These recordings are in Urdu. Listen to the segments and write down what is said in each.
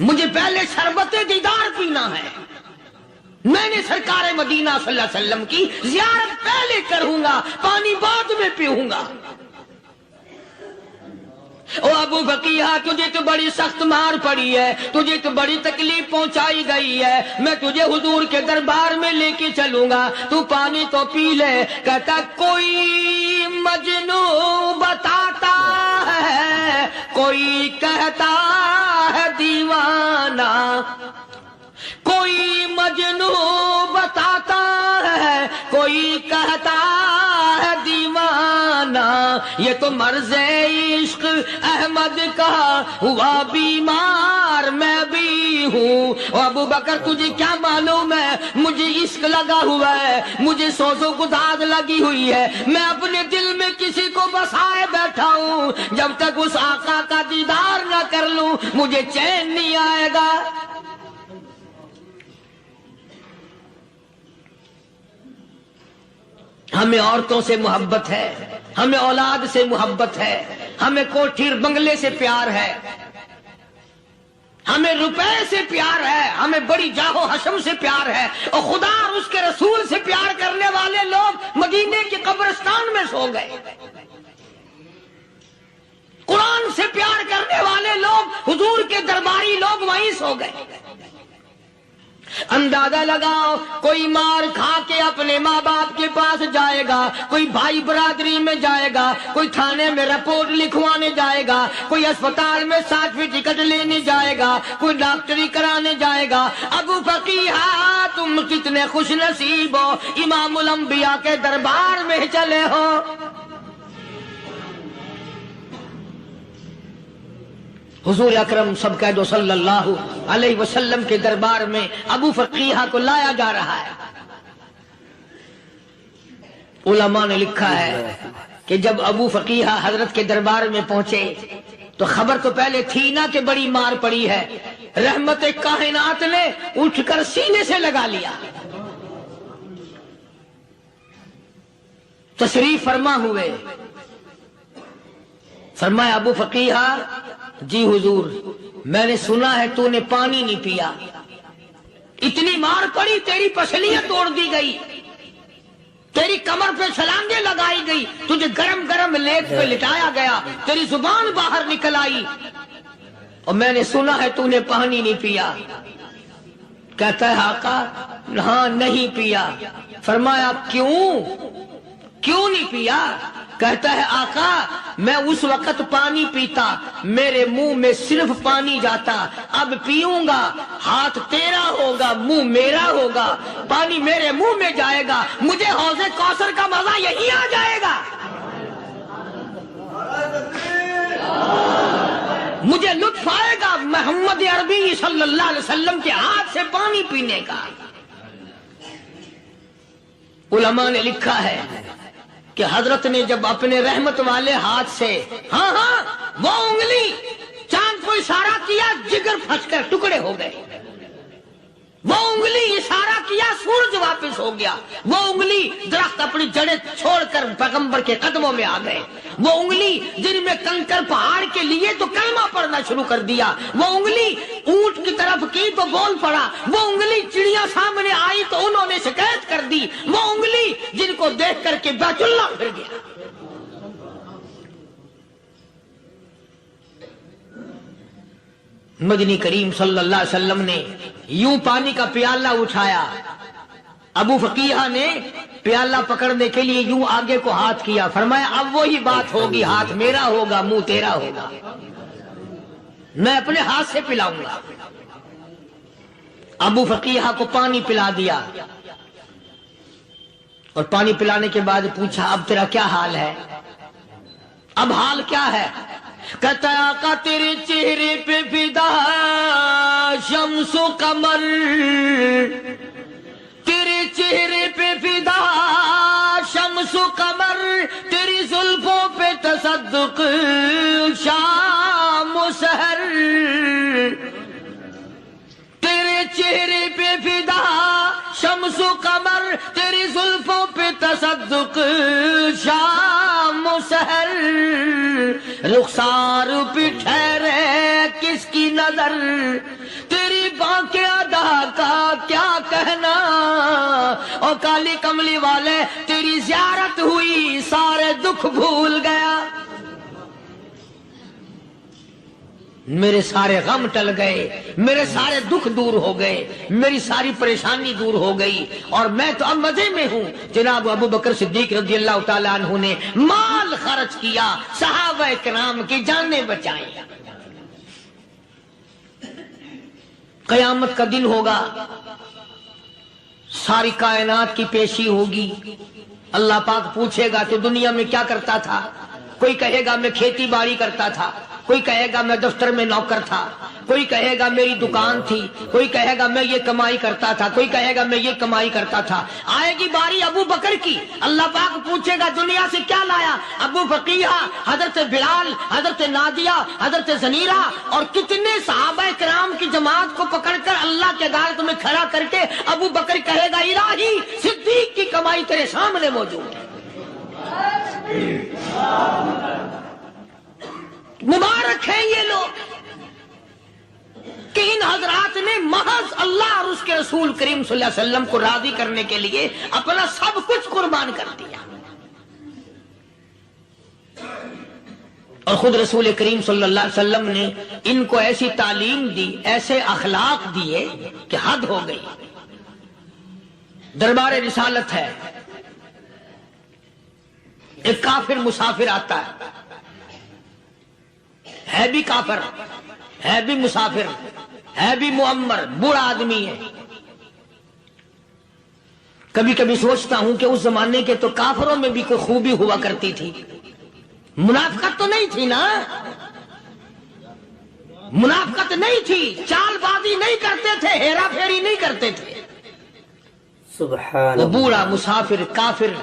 مجھے پہلے شربت دیدار پینا ہے. میں نے سرکار مدینہ صلی اللہ علیہ وسلم کی زیارت پہلے کروں گا، پانی بعد میں پیوں گا. او ابو بقیہ، تجھے تو بڑی سخت مار پڑی ہے، تجھے تو بڑی تکلیف پہنچائی گئی ہے، میں تجھے حضور کے دربار میں لے کے چلوں گا، تو پانی تو پی لے. کہتا کوئی مجنون بتاتا ہے، کوئی کہتا ہے دیوانہ، کوئی مجنون بتاتا ہے، کوئی کہتا ہے دیوانہ. یہ تو مرض عشق احمد کا ہوا بیمار میں بھی ہوں. ابو بکر تجھے کیا معلوم ہے، مجھے عشق لگا ہوا ہے، مجھے سوز و گداز لگی ہوئی ہے. میں اپنے دل میں کسی کو بسائے بیٹھا ہوں، جب تک اس آقا کا دیدار نہ کر لوں مجھے چین نہیں آئے گا. ہمیں عورتوں سے محبت ہے، ہمیں اولاد سے محبت ہے، ہمیں کوٹھی بنگلے سے پیار ہے، ہمیں روپے سے پیار ہے، ہمیں بڑی جاہ و حشم سے پیار ہے. اور خدا اور اس کے رسول سے پیار کرنے والے لوگ مدینے کے قبرستان میں سو گئے. قرآن سے پیار کرنے والے لوگ، حضور کے درباری لوگ وہیں سو گئے. اندازہ لگاؤ، کوئی مار کھا کے اپنے ماں باپ کے پاس جائے گا، کوئی بھائی برادری میں جائے گا، کوئی تھانے میں رپورٹ لکھوانے جائے گا، کوئی اسپتال میں سرٹیفکیٹ لینے جائے گا، کوئی ڈاکٹری کرانے جائے گا. ابو فقیہ تم کتنے خوش نصیب ہو، امام الانبیاء کے دربار میں چلے ہو. حضور اکرم سب کہہ دو صلی اللہ علیہ وسلم کے دربار میں ابو فقیہ کو لایا جا رہا ہے. علماء نے لکھا ہے کہ جب ابو فقیہ حضرت کے دربار میں پہنچے تو خبر تو پہلے تھی نا کہ بڑی مار پڑی ہے. رحمت کائنات نے اٹھ کر سینے سے لگا لیا. تشریف فرما ہوئے، فرمایا ابو فقیہ جی حضور، میں نے سنا ہے تو نے پانی نہیں پیا، اتنی مار پڑی تیری پسلیاں توڑ دی گئی، تیری کمر پہ چھلانگیں لگائی گئی، تجھے گرم گرم لیٹ پہ لٹایا گیا، تیری زبان باہر نکل آئی، اور میں نے سنا ہے تو نے پانی نہیں پیا. کہتا ہے آقا ہاں نہیں پیا. فرمایا کیوں نہیں پیا؟ کہتا ہے آقا میں اس وقت پانی پیتا، میرے منہ میں صرف پانی جاتا، اب پیوں گا ہاتھ تیرا ہوگا، منہ میرا ہوگا، پانی میرے منہ میں جائے گا، مجھے حوض کوثر کا مزہ یہی آ جائے گا، مجھے لطف آئے گا محمد عربی صلی اللہ علیہ وسلم کے ہاتھ سے پانی پینے کا. علماء نے لکھا ہے کہ حضرت نے جب اپنے رحمت والے ہاتھ سے ہاں وہ انگلی چاند کو اشارہ کیا، جگر پھنس کر ٹکڑے ہو گئے. وہ انگلی اشارہ کیا، سورج واپس ہو گیا. وہ انگلی درخت اپنی جڑیں چھوڑ کر پیغمبر کے قدموں میں آ گئے. وہ انگلی جن میں کنکر پہاڑ کے لیے تو کلمہ پڑھنا شروع کر دیا. وہ انگلی اونٹ کی طرف کی تو بول پڑا. وہ انگلی چڑیا سامنے آئی تو انہوں نے شکایت کر دی. وہ انگلی جن کو دیکھ کر کے بیت اللہ پھر گیا. مدنی کریم صلی اللہ علیہ وسلم نے یوں پانی کا پیالہ اٹھایا. ابو فقیہ نے پیالہ پکڑنے کے لیے یوں آگے کو ہاتھ کیا. فرمایا اب وہی بات ہوگی، ہاتھ میرا ہوگا، منہ تیرا ہوگا، میں اپنے ہاتھ سے پلاؤں گا. ابو فقیہ کو پانی پلا دیا اور پانی پلانے کے بعد پوچھا اب تیرا کیا حال ہے؟ اب حال کیا ہے؟ کہتا ہے آقا تیرے چہرے پہ فدا شمس و قمر، تیرے چہرے پہ فدا شمس و قمر، تیری زلفوں پہ تصدق شام و سحر، تیرے چہرے پہ فدا شمس و قمر، تیری زلفوں پہ تصدق شام و سحر، رخسار پہ ٹھہرے کہ کس کی نظر، تیری بانکے ادا کا کیا کہنا، اور کالی کملی والے تیری زیارت ہوئی سارے دکھ بھول گیا، میرے سارے غم ٹل گئے، میرے سارے دکھ دور ہو گئے، میری ساری پریشانی دور ہو گئی، اور میں تو اب مزے میں ہوں۔ جناب ابو بکر صدیق رضی اللہ تعالیٰ عنہ نے مال خرچ کیا، صحابہ کرام کی جانیں بچائیں۔ قیامت کا دن ہوگا، ساری کائنات کی پیشی ہوگی، اللہ پاک پوچھے گا کہ دنیا میں کیا کرتا تھا؟ کوئی کہے گا میں کھیتی باڑی کرتا تھا، کوئی کہے گا میں دفتر میں نوکر تھا، کوئی کہے گا میری دکان تھی، کوئی کہے گا میں یہ کمائی کرتا تھا، کوئی کہے گا میں یہ کمائی کرتا تھا۔ آئے گی باری ابو بکر کی، اللہ پاک پوچھے گا دنیا سے کیا لایا؟ ابو فقیہ، حضرت بلال، حضرت نادیہ، حضرت زنیرہ اور کتنے صحابہ کرام کی جماعت کو پکڑ کر اللہ کے عدالت میں کھڑا کر کے ابو بکر کہے گا الہی صدیق کی کمائی تیرے سامنے موجود ہے۔ مبارک ہیں یہ لوگ کہ ان حضرات نے محض اللہ اور اس کے رسول کریم صلی اللہ علیہ وسلم کو راضی کرنے کے لیے اپنا سب کچھ قربان کر دیا، اور خود رسول کریم صلی اللہ علیہ وسلم نے ان کو ایسی تعلیم دی، ایسے اخلاق دیے کہ حد ہو گئی۔ دربار رسالت ہے، ایک کافر مسافر آتا ہے بھی کافر، ہے بھی مسافر، ہے بھی معمر، بوڑھا آدمی ہے۔ کبھی کبھی سوچتا ہوں کہ اس زمانے کے تو کافروں میں بھی کوئی خوبی ہوا کرتی تھی، منافقت تو نہیں تھی نا، منافقت نہیں تھی، چال بازی نہیں کرتے تھے، ہیرا پھیری نہیں کرتے تھے۔ سبحان وہ بوڑھا مسافر کافر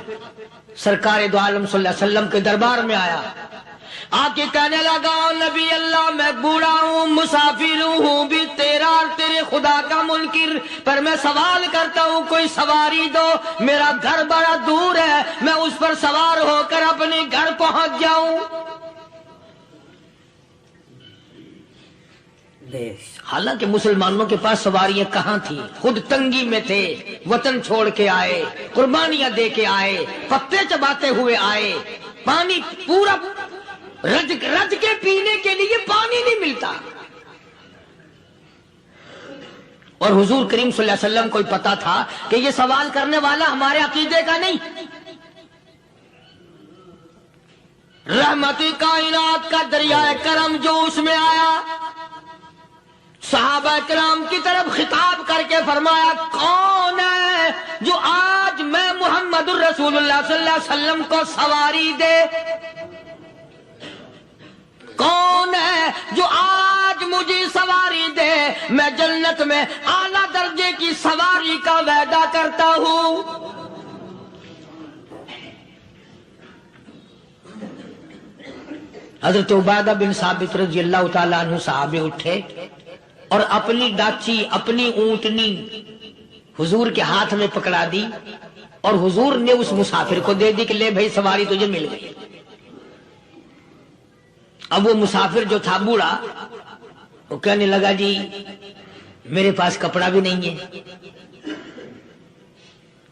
سرکار دو عالم صلی اللہ علیہ وسلم کے دربار میں آیا، آ کے کہنے لگا نبی اللہ میں بوڑھا ہوں، مسافر ہوں بھی تیرا اور تیرے خدا کا منکر، پر میں سوال کرتا ہوں کوئی سواری دو، میرا گھر بڑا دور ہے، میں اس پر سوار ہو کر اپنے گھر پہنچ جاؤں۔ حالانکہ مسلمانوں کے پاس سواریاں کہاں تھی، خود تنگی میں تھے، وطن چھوڑ کے آئے، قربانیاں دے کے آئے، پتے چباتے ہوئے آئے، پانی پورا رج کے پینے کے لیے پانی نہیں ملتا، اور حضور کریم صلی اللہ علیہ وسلم کو پتا تھا کہ یہ سوال کرنے والا ہمارے عقیدے کا نہیں، رحمتی کائنات کا دریائے کرم جو اس میں آیا، صحابہ کرام کی طرف خطاب کر کے فرمایا کون ہے جو آج میں محمد الرسول اللہ صلی اللہ علیہ وسلم کو سواری دے، کون ہے جو آج مجھے سواری دے، میں جنت میں اعلیٰ درجے کی سواری کا وعدہ کرتا ہوں۔ حضرت عبادہ بن ثابت رضی اللہ تعالیٰ عنہ صحابے اٹھے اور اپنی ڈاچی، اپنی اونٹنی حضور کے ہاتھ میں پکڑا دی، اور حضور نے اس مسافر کو دے دی کہ لے بھائی سواری تجھے مل گئی۔ اب وہ مسافر جو تھا بوڑھا، وہ کہنے لگا جی میرے پاس کپڑا بھی نہیں ہے،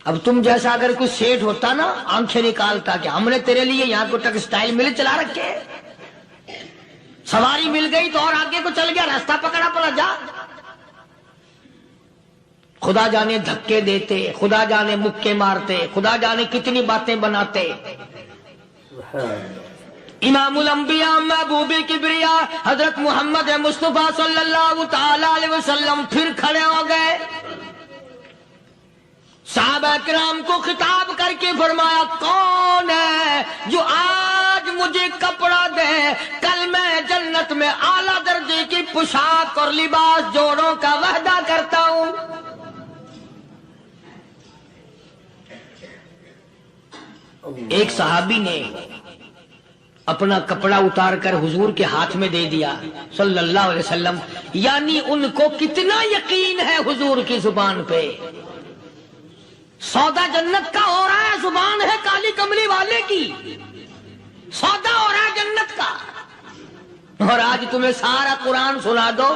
اب تم جیسا اگر کوئی سیٹ ہوتا نا آنکھیں نکالتا کہ ہم نے تیرے لیے یہاں کو ٹیکسٹائل مل چلا رکھے، سواری مل گئی تو اور آگے کو چل گیا، راستہ پکڑا پڑا جا۔ خدا جانے دھکے دیتے، خدا جانے مکے مارتے، خدا جانے کتنی باتیں بناتے۔ امام الانبیاء محبوب کبریا حضرت محمد مصطفیٰ صلی اللہ تعالی علیہ وسلم پھر کھڑے ہو گئے، صحابہ کرام کو خطاب کر کے فرمایا کون ہے جو آج مجھے کپڑا دے، کل میں جنت میں اعلیٰ درجے کی پوشاک اور لباس جوڑوں کا وعدہ کرتا ہوں۔ ایک صحابی نے اپنا کپڑا اتار کر حضور کے ہاتھ میں دے دیا صلی اللہ علیہ وسلم، یعنی ان کو کتنا یقین ہے حضور کی زبان پہ، سودا جنت کا ہو رہا ہے، زبان ہے کالی کملی والے کی، سودا ہو رہا ہے جنت کا۔ اور آج تمہیں سارا قرآن سنا دو،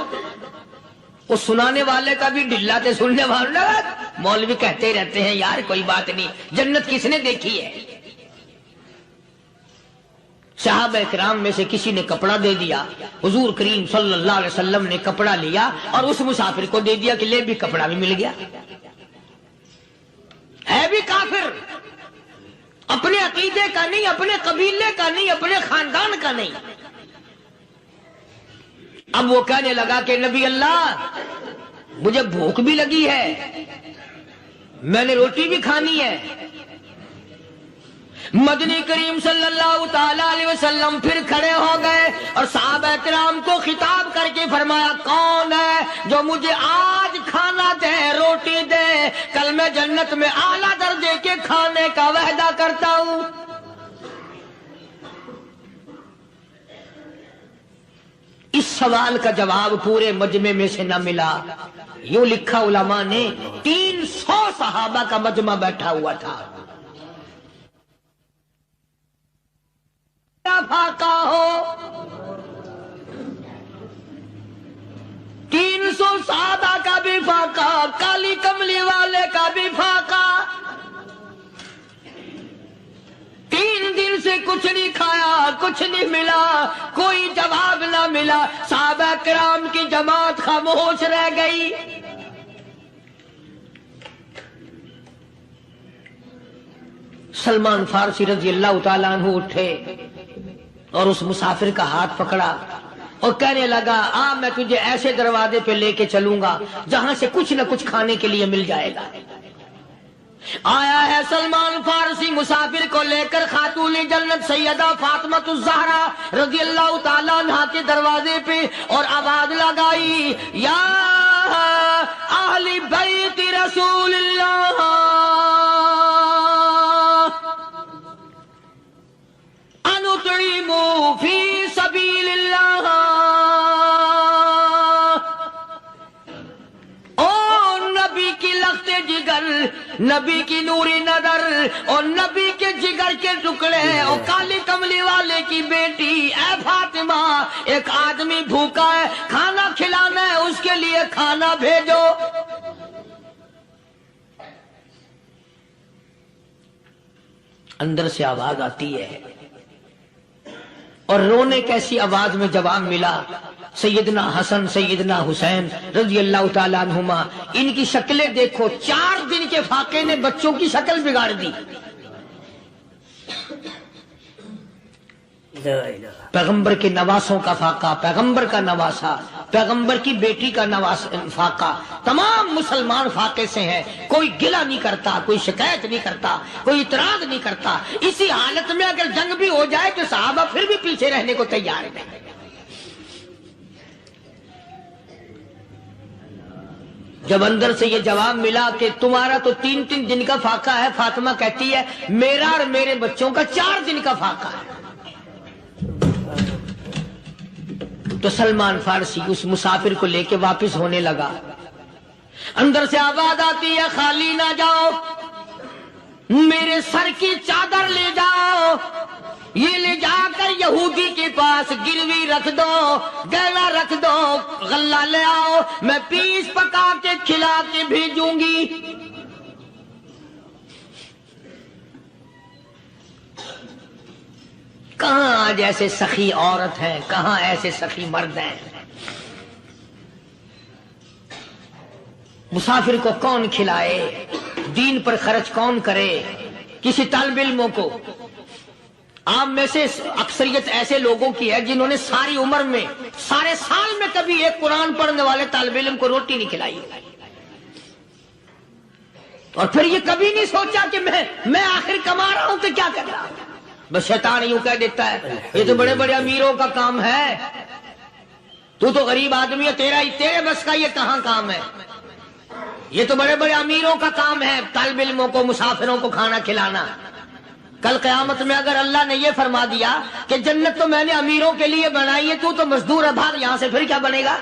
اس سنانے والے کا بھی ڈلا تے سننے والا مولوی کہتے رہتے ہیں یار کوئی بات نہیں، جنت کس نے دیکھی ہے؟ صحابہ کرام میں سے کسی نے کپڑا دے دیا، حضور کریم صلی اللہ علیہ وسلم نے کپڑا لیا اور اس مسافر کو دے دیا کہ لے بھی کپڑا بھی مل گیا۔ ہے بھی کافر، اپنے عقیدے کا نہیں، اپنے قبیلے کا نہیں، اپنے خاندان کا نہیں۔ اب وہ کہنے لگا کہ نبی اللہ مجھے بھوک بھی لگی ہے، میں نے روٹی بھی کھانی ہے۔ مدنی کریم صلی اللہ تعالی علیہ وسلم پھر کھڑے ہو گئے اور صحابہ کرام کو خطاب کر کے فرمایا کون ہے جو مجھے آج کھانا دے، روٹی دے، کل میں جنت میں اعلیٰ درجے کے کھانے کا وعدہ کرتا ہوں۔ اس سوال کا جواب پورے مجمع میں سے نہ ملا۔ یوں لکھا علماء نے 300 صحابہ کا مجمع بیٹھا ہوا تھا۔ فاقہ ہو 300 صحابہ کا بھی فاقہ، کالی کملی والے کا بھی فاقہ، 3 دن سے کچھ نہیں کھایا، کچھ نہیں ملا، کوئی جواب نہ ملا، صحابہ کرام کی جماعت خاموش رہ گئی۔ سلمان فارسی رضی اللہ تعالیٰ عنہ اٹھے اور اس مسافر کا ہاتھ پکڑا اور کہنے لگا میں تجھے ایسے دروازے پہ لے کے چلوں گا جہاں سے کچھ نہ کچھ کھانے کے لیے مل جائے گا۔ آیا ہے سلمان فارسی مسافر کو لے کر خاتون جنت سیدہ فاطمہ الزہرا رضی اللہ تعالیٰ عنہا کے دروازے پہ اور آواز لگائی یا اہل بیت رسول اللہ انطعموا فی سبیل اللہ، او نبی کی لخت جگر، نبی کی نوری نظر اور نبی کے جگر کے ٹکڑے اور کالی کملی والے کی بیٹی اے فاطمہ، ایک آدمی بھوکا ہے، کھانا کھلانا ہے، اس کے لیے کھانا بھیجو۔ اندر سے آواز آتی ہے اور رونے کیسی آواز میں جواب ملا، سیدنا حسن سیدنا حسین رضی اللہ تعالیٰ عنہما، ان کی شکلیں دیکھو، 4 دن کے فاقے نے بچوں کی شکل بگاڑ دی۔ پیغمبر کے نواسوں کا فاقہ، پیغمبر کا نواسا، پیغمبر کی بیٹی کا فاقہ، تمام مسلمان فاقے سے ہیں، کوئی گلہ نہیں کرتا، کوئی شکایت نہیں کرتا، کوئی اعتراض نہیں کرتا۔ اسی حالت میں اگر جنگ بھی ہو جائے تو صحابہ پھر بھی پیچھے رہنے کو تیار ہیں۔ جب اندر سے یہ جواب ملا کہ تمہارا تو 3 دن کا فاقہ ہے، فاطمہ کہتی ہے میرا اور میرے بچوں کا 4 دن کا فاقہ ہے، تو سلمان فارسی اس مسافر کو لے کے واپس ہونے لگا۔ اندر سے آواز آتی ہے خالی نہ جاؤ، میرے سر کی چادر لے جاؤ، یہ لے جا کر یہودی کے پاس گروی رکھ دو، گہنا رکھ دو، غلہ لے آؤ، میں پیس پکا کے کھلا کے بھیجوں گی۔ کہاں آج ایسے سخی عورت ہیں، کہاں ایسے سخی مرد ہیں؟ مسافر کو کون کھلائے، دین پر خرچ کون کرے؟ کسی طالب علموں کو، عام میں سے اکثریت ایسے لوگوں کی ہے جنہوں نے ساری عمر میں، سارے سال میں کبھی ایک قرآن پڑھنے والے طالب علم کو روٹی نہیں کھلائی، اور پھر یہ کبھی نہیں سوچا کہ میں آخر کما رہا ہوں تو کیا کر رہا ہوں۔ بس شیطان یوں کہہ دیتا ہے یہ تو بڑے بڑے امیروں کا کام ہے، تو غریب آدمی ہے، تیرے بس کا یہ کہاں کام ہے؟ یہ تو بڑے بڑے امیروں کا کام ہے طالب علموں کو، مسافروں کو کھانا کھلانا۔ کل قیامت میں اگر اللہ نے یہ فرما دیا کہ جنت تو میں نے امیروں کے لیے بنائی ہے، تو مزدور ہے، بھاگ یہاں سے، پھر کیا بنے گا؟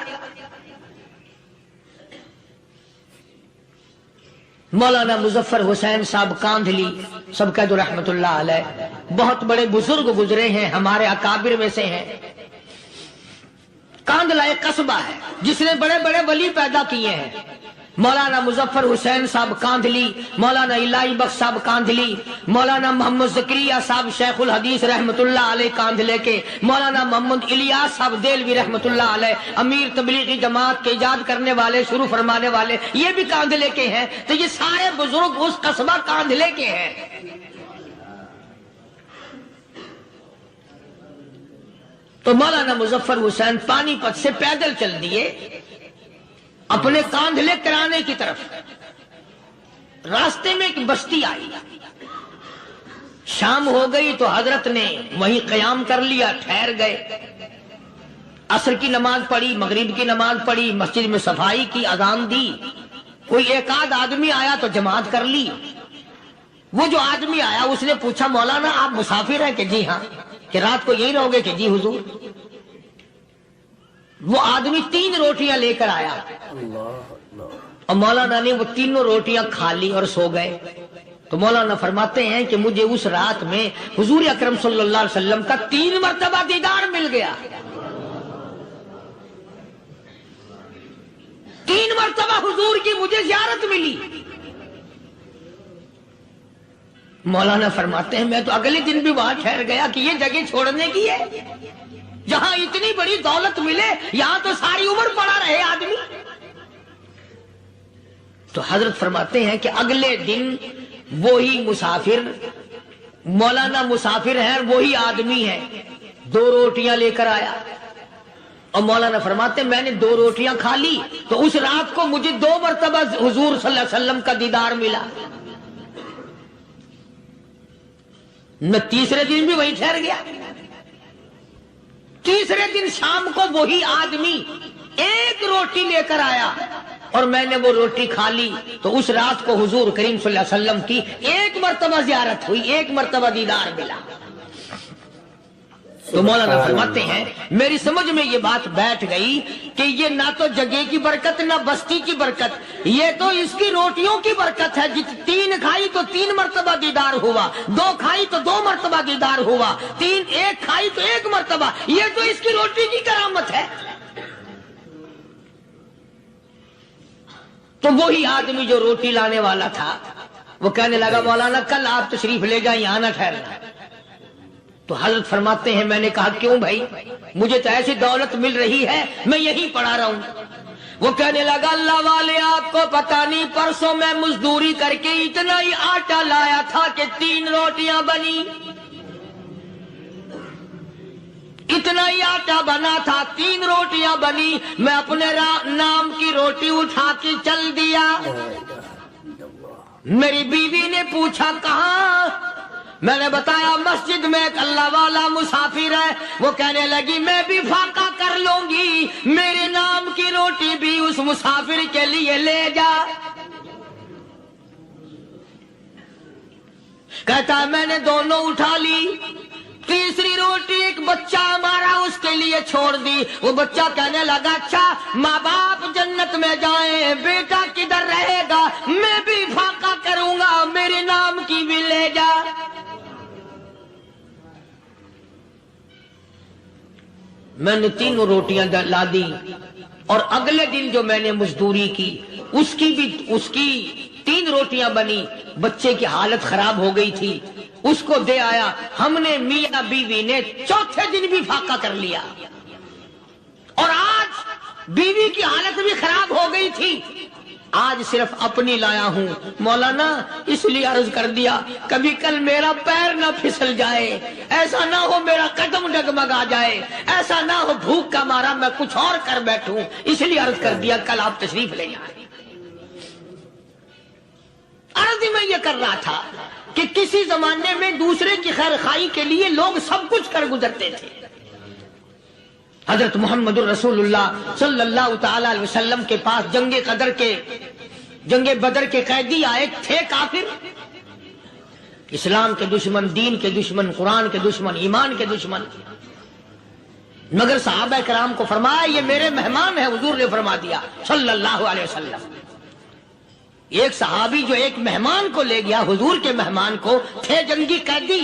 مولانا مظفر حسین صاحب کاندھلی سب کہہ دو رحمت اللہ علیہ، بہت بڑے بزرگ گزرے ہیں، ہمارے اکابر میں سے ہیں۔ کاندھلا ایک قصبہ ہے جس نے بڑے بڑے ولی پیدا کیے ہیں. مولانا مظفر حسین صاحب کاندھلی، مولانا الہی بخش صاحب کاندھلی، مولانا محمد زکریا صاحب شیخ الحدیث رحمت اللہ علیہ کاندھلے کے، مولانا محمد الیاس صاحب دیلوی رحمت اللہ علیہ امیر تبلیغی جماعت کے ایجاد کرنے والے، شروع فرمانے والے، یہ بھی کاندھلے کے ہیں. تو یہ سارے بزرگ اس قصبہ کاندھلے کے ہیں. تو مولانا مظفر حسین پانی پت سے پیدل چل دیے اپنے کاندھلے کرانے کی طرف. راستے میں ایک بستی آئی، شام ہو گئی تو حضرت نے وہیں قیام کر لیا، ٹھہر گئے. عصر کی نماز پڑھی، مغرب کی نماز پڑھی، مسجد میں صفائی کی، اذان دی. کوئی ایک آدھ آدمی آیا تو جماعت کر لی. وہ جو آدمی آیا اس نے پوچھا مولانا آپ مسافر ہیں؟ کہ جی ہاں. کہ رات کو یہی رہو گے؟ کہ جی حضور. وہ آدمی 3 روٹیاں لے کر آیا اور مولانا نے وہ تینوں روٹیاں کھا لی اور سو گئے. تو مولانا فرماتے ہیں کہ مجھے اس رات میں حضور اکرم صلی اللہ علیہ وسلم کا 3 مرتبہ دیدار مل گیا. 3 مرتبہ حضور کی مجھے زیارت ملی. مولانا فرماتے ہیں میں تو اگلے دن بھی وہاں ٹھہر گیا کہ یہ جگہ چھوڑنے کی ہے، جہاں اتنی بڑی دولت ملے یہاں تو ساری عمر پڑا رہے آدمی. تو حضرت فرماتے ہیں کہ اگلے دن وہی مسافر، مولانا مسافر ہیں، وہی آدمی ہے، 2 روٹیاں لے کر آیا. اور مولانا فرماتے ہیں میں نے 2 روٹیاں کھا لی تو اس رات کو مجھے 2 مرتبہ حضور صلی اللہ علیہ وسلم کا دیدار ملا. میں تیسرے دن بھی وہی ٹھہر گیا. تیسرے دن شام کو وہی آدمی 1 روٹی لے کر آیا اور میں نے وہ روٹی کھا لی. تو اس رات کو حضور کریم صلی اللہ علیہ وسلم کی 1 مرتبہ زیارت ہوئی، 1 مرتبہ دیدار ملا. تو مولانا فرماتے ہیں میری سمجھ میں یہ بات بیٹھ گئی کہ یہ نہ تو جگہ کی برکت نہ بستی کی برکت، یہ تو اس کی روٹیوں کی برکت ہے. 3 کھائی تو 3 مرتبہ دیدار ہوا، 2 کھائی تو 2 مرتبہ دیدار ہوا، 1 کھائی تو 1 مرتبہ. یہ تو اس کی روٹی کی کرامت ہے. تو وہی آدمی جو روٹی لانے والا تھا وہ کہنے لگا مولانا کل آپ تشریف لے جائیں، یہاں نہ ٹھہرنا. تو حضرت فرماتے ہیں میں نے کہا کیوں بھائی، مجھے تو ایسی دولت مل رہی ہے میں یہیں پڑا رہا ہوں. وہ کہنے لگا اللہ والے آپ کو پتہ نہیں، پرسوں میں مزدوری کر کے اتنا ہی آٹا لایا تھا کہ 3 روٹیاں بنی، اتنا ہی آٹا بنا تھا، 3 روٹیاں بنی. میں اپنے نام کی روٹی اٹھا کے چل دیا. میری بیوی نے پوچھا کہاں؟ میں نے بتایا مسجد میں ایک اللہ والا مسافر ہے. وہ کہنے لگی میں بھی فاقہ کر لوں گی، میرے نام کی روٹی بھی اس مسافر کے لیے لے جا. کہتا ہے میں نے دونوں اٹھا لی. تیسری روٹی ایک بچہ ہمارا اس کے لیے چھوڑ دی. وہ بچہ کہنے لگا اچھا ماں باپ جنت میں جائیں، بیٹا کدھر رہے گا؟ میں بھی فاقہ کروں گا، میرے نام کی بھی لے جا. میں نے 3 روٹیاں لا دی اور اگلے دن جو میں نے مزدوری کی اس کی 3 روٹیاں بنی. بچے کی حالت خراب ہو گئی تھی، اس کو دے آیا. ہم نے میاں بیوی نے چوتھے دن بھی فاقہ کر لیا اور آج بیوی کی حالت بھی خراب ہو گئی تھی. آج صرف اپنی لایا ہوں. مولانا اس لیے عرض کر دیا کبھی کل میرا پیر نہ پھسل جائے، ایسا نہ ہو میرا قدم ڈگمگا جائے، ایسا نہ ہو بھوک کا مارا میں کچھ اور کر بیٹھوں، اس لیے عرض کر دیا کل آپ تشریف لے جائیں. عرض میں یہ کر رہا تھا کہ کسی زمانے میں دوسرے کی خیر خواہی کے لیے لوگ سب کچھ کر گزرتے تھے. حضرت محمد الرسول اللہ صلی اللہ تعالی علیہ وسلم کے پاس جنگ بدر کے قیدی آئے تھے کافر، اسلام کے دشمن، دین کے دشمن، قرآن کے دشمن، ایمان کے دشمن. مگر صحابہ کرام کو فرمایا یہ میرے مہمان ہیں. حضور نے فرما دیا صلی اللہ علیہ وسلم. ایک صحابی جو ایک مہمان کو لے گیا، حضور کے مہمان کو، تھے جنگی قیدی.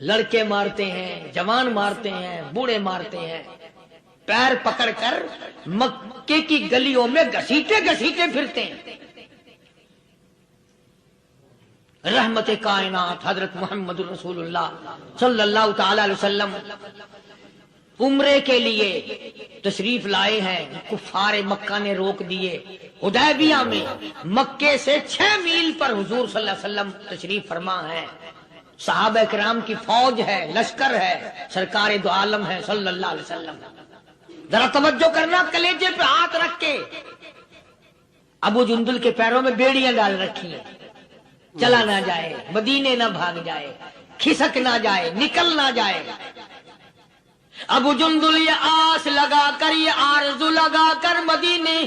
لڑکے مارتے ہیں، جوان مارتے ہیں، بوڑھے مارتے ہیں، پیر پکڑ کر مکے کی گلیوں میں گھسیٹے گھسیٹے پھرتے ہیں۔ رحمت کائنات حضرت محمد رسول اللہ صلی اللہ تعالی علیہ وسلم عمرے کے لیے تشریف لائے ہیں، کفار مکہ نے روک دیے۔ حدیبیہ میں مکے سے 6 میل پر حضور صلی اللہ علیہ وسلم تشریف فرما ہے، صحابہ کرام کی فوج ہے، لشکر ہے، سرکار دو عالم ہے صلی اللہ علیہ وسلم۔ ذرا توجہ کرنا، کلیجے پہ ہاتھ رکھ کے ابو جندل کے پیروں میں بیڑیاں ڈال رکھی ہیں، چلا نہ جائے، مدینے نہ بھاگ جائے، کھسک نہ جائے، نکل نہ جائے۔ ابو جندل یہ آس لگا کر، یہ آرزو لگا کر مدینے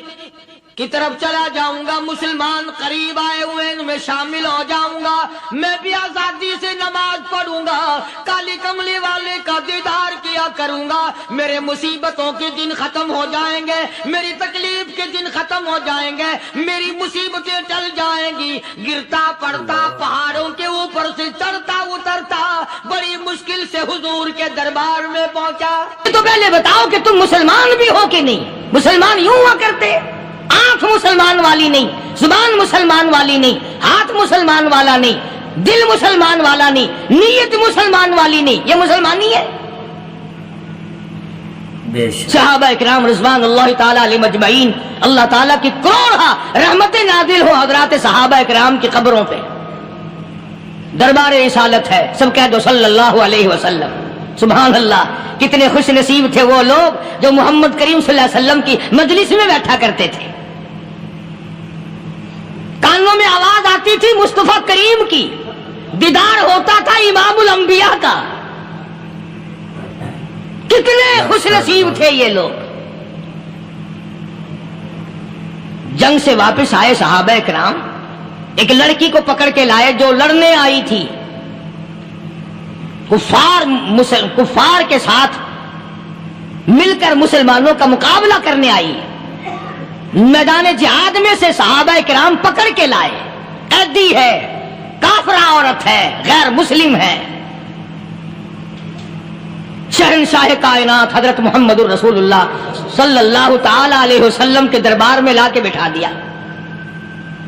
کی طرف چلا جاؤں گا، مسلمان قریب آئے ہوئے ان میں شامل ہو جاؤں گا، میں بھی آزادی سے نماز پڑھوں گا، کالی کملی والے کا دیدار کیا کروں گا، میرے مصیبتوں کے دن ختم ہو جائیں گے، میری تکلیف کے دن ختم ہو جائیں گے، میری مصیبتیں ٹل جائیں گی۔ گرتا پڑتا پہاڑوں کے اوپر سے چڑھتا اترتا بڑی مشکل سے حضور کے دربار میں پہنچا۔ تو پہلے بتاؤ کہ تم مسلمان بھی ہو کہ نہیں؟ مسلمان یوں ہوا کرتے، آنکھ مسلمان والی نہیں، زبان مسلمان والی نہیں، ہاتھ مسلمان والا نہیں، دل مسلمان والا نہیں، نیت مسلمان والی نہیں، یہ مسلمانی ہے؟ صحابہ اکرام رضوان اللہ تعالی علیہ مجمعین، اللہ تعالیٰ کی کروڑا رحمتیں نازل ہو حضرات صحابہ اکرام کی قبروں پہ۔ دربار رسالت ہے، سب کہہ دو صلی اللہ علیہ وسلم۔ سبحان اللہ، کتنے خوش نصیب تھے وہ لوگ جو محمد کریم صلی اللہ علیہ وسلم کی مجلس میں بیٹھا کرتے تھے، کانوں میں آواز آتی تھی مصطفیٰ کریم کی، دیدار ہوتا تھا امام الانبیاء کا۔ کتنے خوش نصیب تھے یہ لوگ۔ جنگ سے واپس آئے صحابہ کرام، ایک لڑکی کو پکڑ کے لائے جو لڑنے آئی تھی، کفار کے ساتھ مل کر مسلمانوں کا مقابلہ کرنے آئی۔ میدان جہاد میں سے صحابہ کرام پکڑ کے لائے، قیدی ہے، کافرہ عورت ہے، غیر مسلم ہے۔ شہنشاہ کائنات حضرت محمد الرسول اللہ صلی اللہ تعالی علیہ وسلم کے دربار میں لا کے بٹھا دیا۔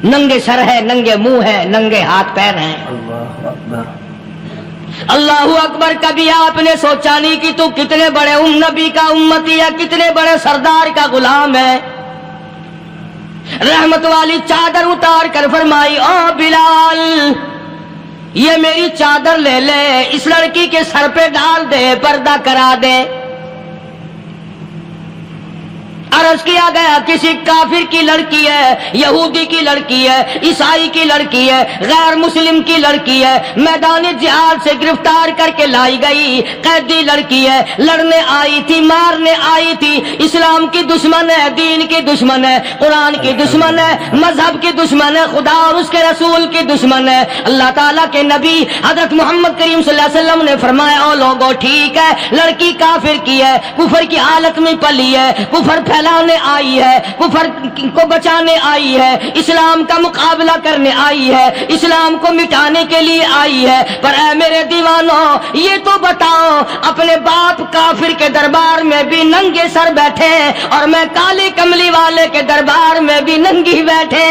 ننگے سر ہے، ننگے منہ ہے، ننگے ہاتھ پیر ہیں۔ اللہ اکبر، کبھی آپ نے سوچا نہیں کہ تو کتنے بڑے نبی کا امتی ہے، کتنے بڑے سردار کا غلام ہے؟ رحمت والی چادر اتار کر فرمائی، او بلال یہ میری چادر لے لے، اس لڑکی کے سر پہ ڈال دے، پردہ کرا دے۔ عرض کیا گیا کسی کافر کی لڑکی ہے، یہودی کی لڑکی ہے، عیسائی کی لڑکی ہے، غیر مسلم کی لڑکی ہے، میدان جہاد سے گرفتار کر کے لائی گئی، قیدی لڑکی ہے، لڑنے آئی تھی، مارنے آئی تھی، اسلام کی دشمن ہے، دین کی دشمن ہے، قرآن کی دشمن ہے، مذہب کی دشمن ہے، خدا اور اس کے رسول کی دشمن ہے۔ اللہ تعالیٰ کے نبی حضرت محمد کریم صلی اللہ علیہ وسلم نے فرمایا، او لوگوں ٹھیک ہے، لڑکی کافر کی ہے، کفر کی حالت میں پلی ہے، کفر پھیلانے آئی ہے، کفر کو بچانے آئی ہے، اسلام کا مقابلہ کرنے آئی ہے، اسلام کو مٹانے کے لیے آئی ہے، پر اے میرے دیوانوں یہ تو بتاؤ، اپنے باپ کافر کے دربار میں بھی ننگے سر بیٹھے اور میں کالی کملی والے کے دربار میں بھی ننگی بیٹھے۔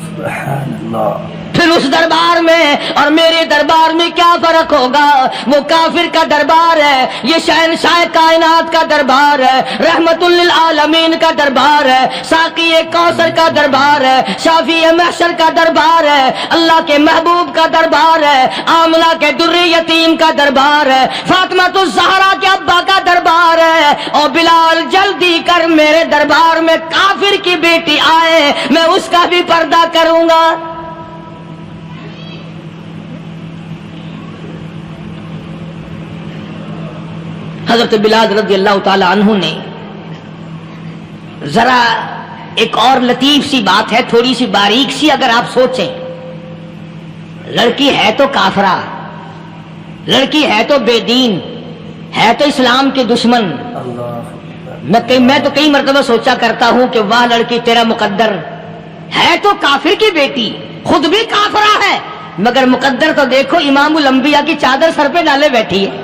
سبحان اللہ۔ پھر اس دربار میں اور میرے دربار میں کیا فرق ہوگا؟ وہ کافر کا دربار ہے، یہ شہنشاہ کائنات کا دربار ہے، رحمت للعالمین کا دربار ہے، ساقی کوثر کا دربار ہے، شافی محشر کا دربار ہے، اللہ کے محبوب کا دربار ہے، آمنہ کے در یتیم کا دربار ہے، فاطمہ الزہرا کے ابا کا دربار ہے۔ اور بلال جلدی کر میرے دربار میں کافر کی بیٹی آئے، میں اس کا بھی پردہ کروں گا۔ حضرت بلال رضی اللہ تعالی عنہ نے ذرا ایک اور لطیف سی بات ہے، تھوڑی سی باریک سی، اگر آپ سوچیں، لڑکی ہے تو کافرہ، لڑکی ہے تو بے دین، ہے تو اسلام کے دشمن۔ میں تو کئی مرتبہ سوچا کرتا ہوں کہ واہ لڑکی تیرا مقدر، ہے تو کافر کی بیٹی، خود بھی کافرہ ہے، مگر مقدر تو دیکھو امام الانبیاء کی چادر سر پہ ڈالے بیٹھی ہے۔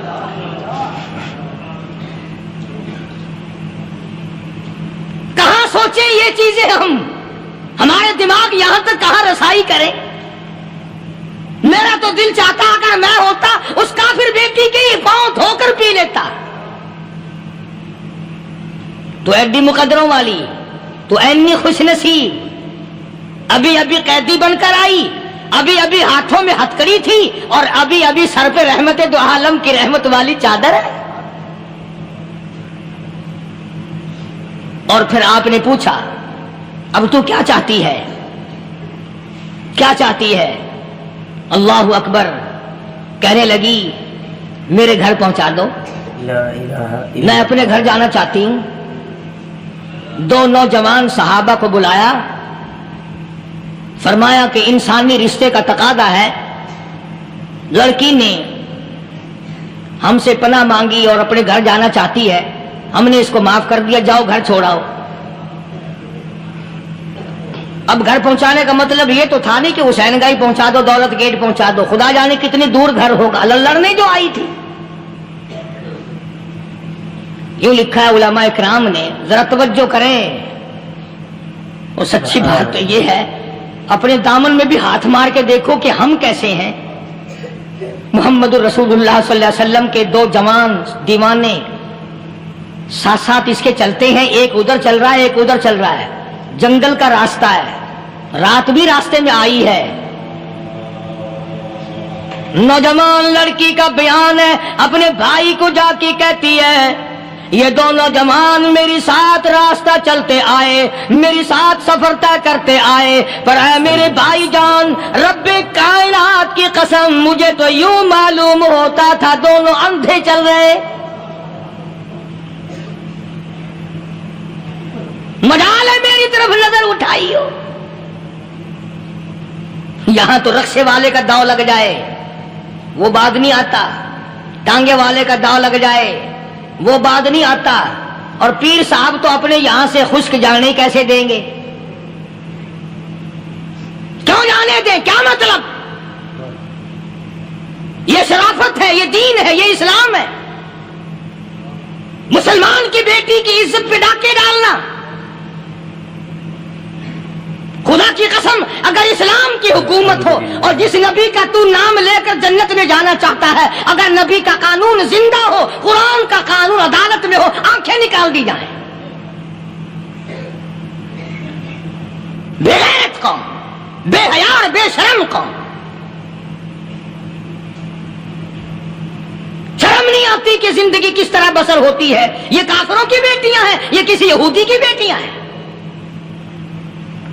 کہاں سوچیں یہ چیزیں ہمارے دماغ یہاں تک کہاں رسائی کریں؟ میرا تو دل چاہتا اگر میں ہوتا اس کافر بیٹی کے ہی پاؤں دھو کر پی لیتا۔ تو ایڈی مقدروں والی، تو اینی خوش نصیب، ابھی ابھی قیدی بن کر آئی، ابھی ابھی ہاتھوں میں ہتکڑی تھی، اور ابھی ابھی سر پہ رحمت دو عالم کی رحمت والی چادر ہے۔ اور پھر آپ نے پوچھا اب تو کیا چاہتی ہے، کیا چاہتی ہے؟ اللہ اکبر، کہنے لگی میرے گھر پہنچا دو، لا الہ الا میں اپنے گھر جانا چاہتی ہوں۔ دو نوجوان صحابہ کو بلایا، فرمایا کہ انسانی رشتے کا تقاضا ہے، لڑکی نے ہم سے پناہ مانگی اور اپنے گھر جانا چاہتی ہے، ہم نے اس کو معاف کر دیا، جاؤ گھر چھوڑاؤ۔ اب گھر پہنچانے کا مطلب یہ تو تھا نہیں کہ حسین گائی پہنچا دو، دولت گیٹ پہنچا دو، خدا جانے کتنی دور گھر ہوگا، لڑنے جو آئی تھی۔ یوں لکھا ہے علماء اکرام نے، ذرا توجہ کریں، اور سچی بات تو یہ ہے اپنے دامن میں بھی ہاتھ مار کے دیکھو کہ ہم کیسے ہیں۔ محمد الرسول اللہ صلی اللہ علیہ وسلم کے دو جوان دیوانے ساتھ ساتھ اس کے چلتے ہیں، ایک ادھر چل رہا ہے ایک ادھر چل رہا ہے، جنگل کا راستہ ہے، رات بھی راستے میں آئی ہے۔ نوجوان لڑکی کا بیان ہے، اپنے بھائی کو جا کے کہتی ہے یہ دونوں جوان میری ساتھ راستہ چلتے آئے، میری ساتھ سفر طے کرتے آئے، پر اے میرے بھائی جان، رب کائنات کی قسم مجھے تو یوں معلوم ہوتا تھا دونوں اندھے چل رہے۔ مجال ہے میری طرف نظر اٹھائی ہو، یہاں تو رکشے والے کا داؤ لگ جائے وہ بعد نہیں آتا، ٹانگے والے کا داؤ لگ جائے وہ بعد نہیں آتا، اور پیر صاحب تو اپنے یہاں سے خشک جانے کیسے دیں گے؟ کیوں جانے دیں؟ کیا مطلب؟ یہ شرافت ہے، یہ دین ہے، یہ اسلام ہے۔ مسلمان کی بیٹی کی عزت پہ ڈاکے ڈالنا، خدا کی قسم اگر اسلام کی حکومت ہو اور جس نبی کا تو نام لے کر جنت میں جانا چاہتا ہے، اگر نبی کا قانون زندہ ہو، قرآن کا قانون عدالت میں ہو، آنکھیں نکال دی جائیں۔ بے غیرت قوم، بے حیا اور بے شرم قوم، شرم نہیں آتی کہ زندگی کس طرح بسر ہوتی ہے۔ یہ کافروں کی بیٹیاں ہیں، یہ کسی یہودی کی بیٹیاں ہیں،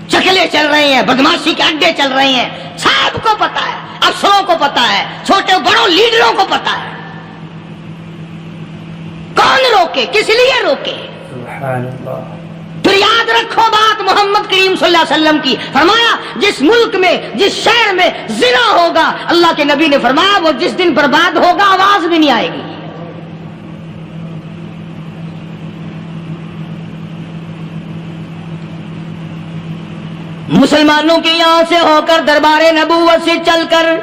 چکلے چل رہے ہیں، بدماشی کے اڈے چل رہے ہیں، سب کو پتا ہے، افسروں کو پتا ہے، چھوٹے بڑوں لیڈروں کو پتا ہے۔ کون روکے؟ کس لیے روکے؟ سبحان اللہ۔ پھر یاد رکھو بات محمد کریم صلی اللہ علیہ وسلم کی، فرمایا جس ملک میں جس شہر میں زنا ہوگا، اللہ کے نبی نے فرمایا وہ جس دن برباد ہوگا آواز بھی نہیں آئے گی۔ مسلمانوں کے یہاں سے ہو کر دربار نبوت سے چل کر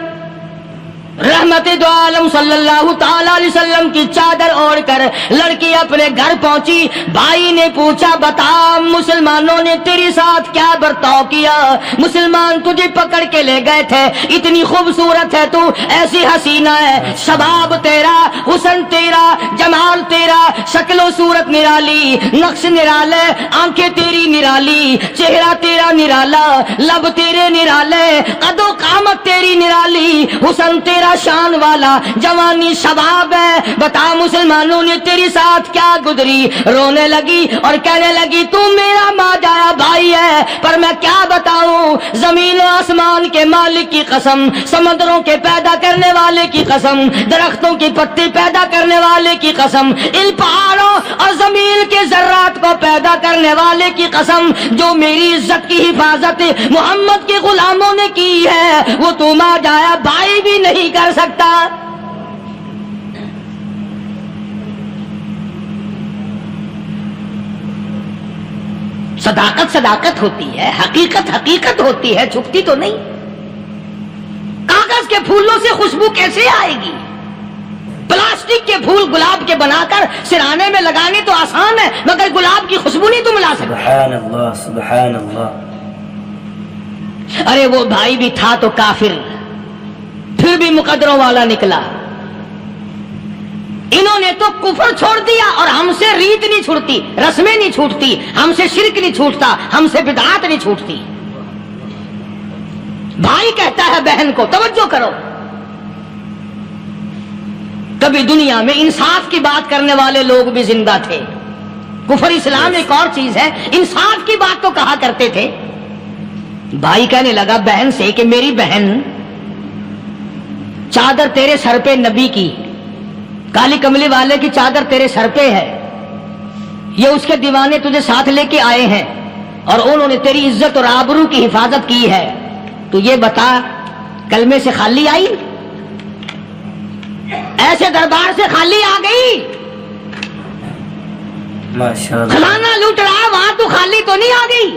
رحمت دو عالم صلی اللہ تعالی علیہ وسلم کی چادر اوڑھ کر لڑکی اپنے گھر پہنچی۔ بھائی نے پوچھا بتا مسلمانوں نے تیرے ساتھ کیا برتاؤ کیا؟ مسلمان تجھے پکڑ کے لے گئے تھے، اتنی خوبصورت ہے تو، ایسی حسینہ ہے، شباب تیرا، حسن تیرا، جمال تیرا، شکل و صورت نرالی، نقش نرالے، آنکھیں تیری نرالی، چہرہ تیرا نرالا، لب تیرے نرالے، قد و قامت تیری نرالی، حسن تیرا شان والا، جوانی شباب ہے، بتا مسلمانوں نے تیری ساتھ کیا گزری؟ رونے لگی اور کہنے لگی تو میرا ماجایا بھائی ہے، پر میں کیا بتاؤں، زمین و آسمان کے مالک کی قسم، سمندروں کے پیدا کرنے والے کی قسم، درختوں کی پتی پیدا کرنے والے کی قسم، ان پہاڑوں اور زمین کے ذرات کو پیدا کرنے والے کی قسم، جو میری عزت کی حفاظت محمد کے غلاموں نے کی ہے، وہ تو ماجایا بھائی بھی نہیں کر سکتا۔ صداقت صداقت ہوتی ہے، حقیقت حقیقت ہوتی ہے، چھپتی تو نہیں۔ کے پھولوں سے خوشبو کیسے آئے گی؟ پلاسٹک کے پھول گلاب کے بنا کر سرانے میں لگانے تو آسان ہے، مگر گلاب کی خوشبو نہیں تم لا سکتے۔ سبحان اللہ سبحان اللہ۔ ارے وہ بھائی بھی تھا تو کافر، پھر بھی مقدروں والا نکلا۔ انہوں نے تو کفر چھوڑ دیا، اور ہم سے ریت نہیں چھوٹتی، رسمیں نہیں چھوٹتی، ہم سے شرک نہیں چھوٹتا، ہم سے بدعات نہیں چھوٹتی۔ بھائی کہتا ہے بہن کو، توجہ کرو، کبھی دنیا میں انصاف کی بات کرنے والے لوگ بھی زندہ تھے۔ کفر اسلام ایک اور چیز ہے، انصاف کی بات تو کہا کرتے تھے۔ بھائی کہنے لگا بہن سے کہ میری بہن، چادر تیرے سر پہ نبی کی، کالی کملی والے کی چادر تیرے سر پہ ہے، یہ اس کے دیوانے تجھے ساتھ لے کے آئے ہیں اور انہوں نے تیری عزت اور آبرو کی حفاظت کی ہے، تو یہ بتا کلمے سے خالی آئی؟ ایسے دربار سے خالی آ گئی؟ ماشاءاللہ۔ کھلانا لوٹ رہا وہاں تو خالی تو نہیں آ گئی؟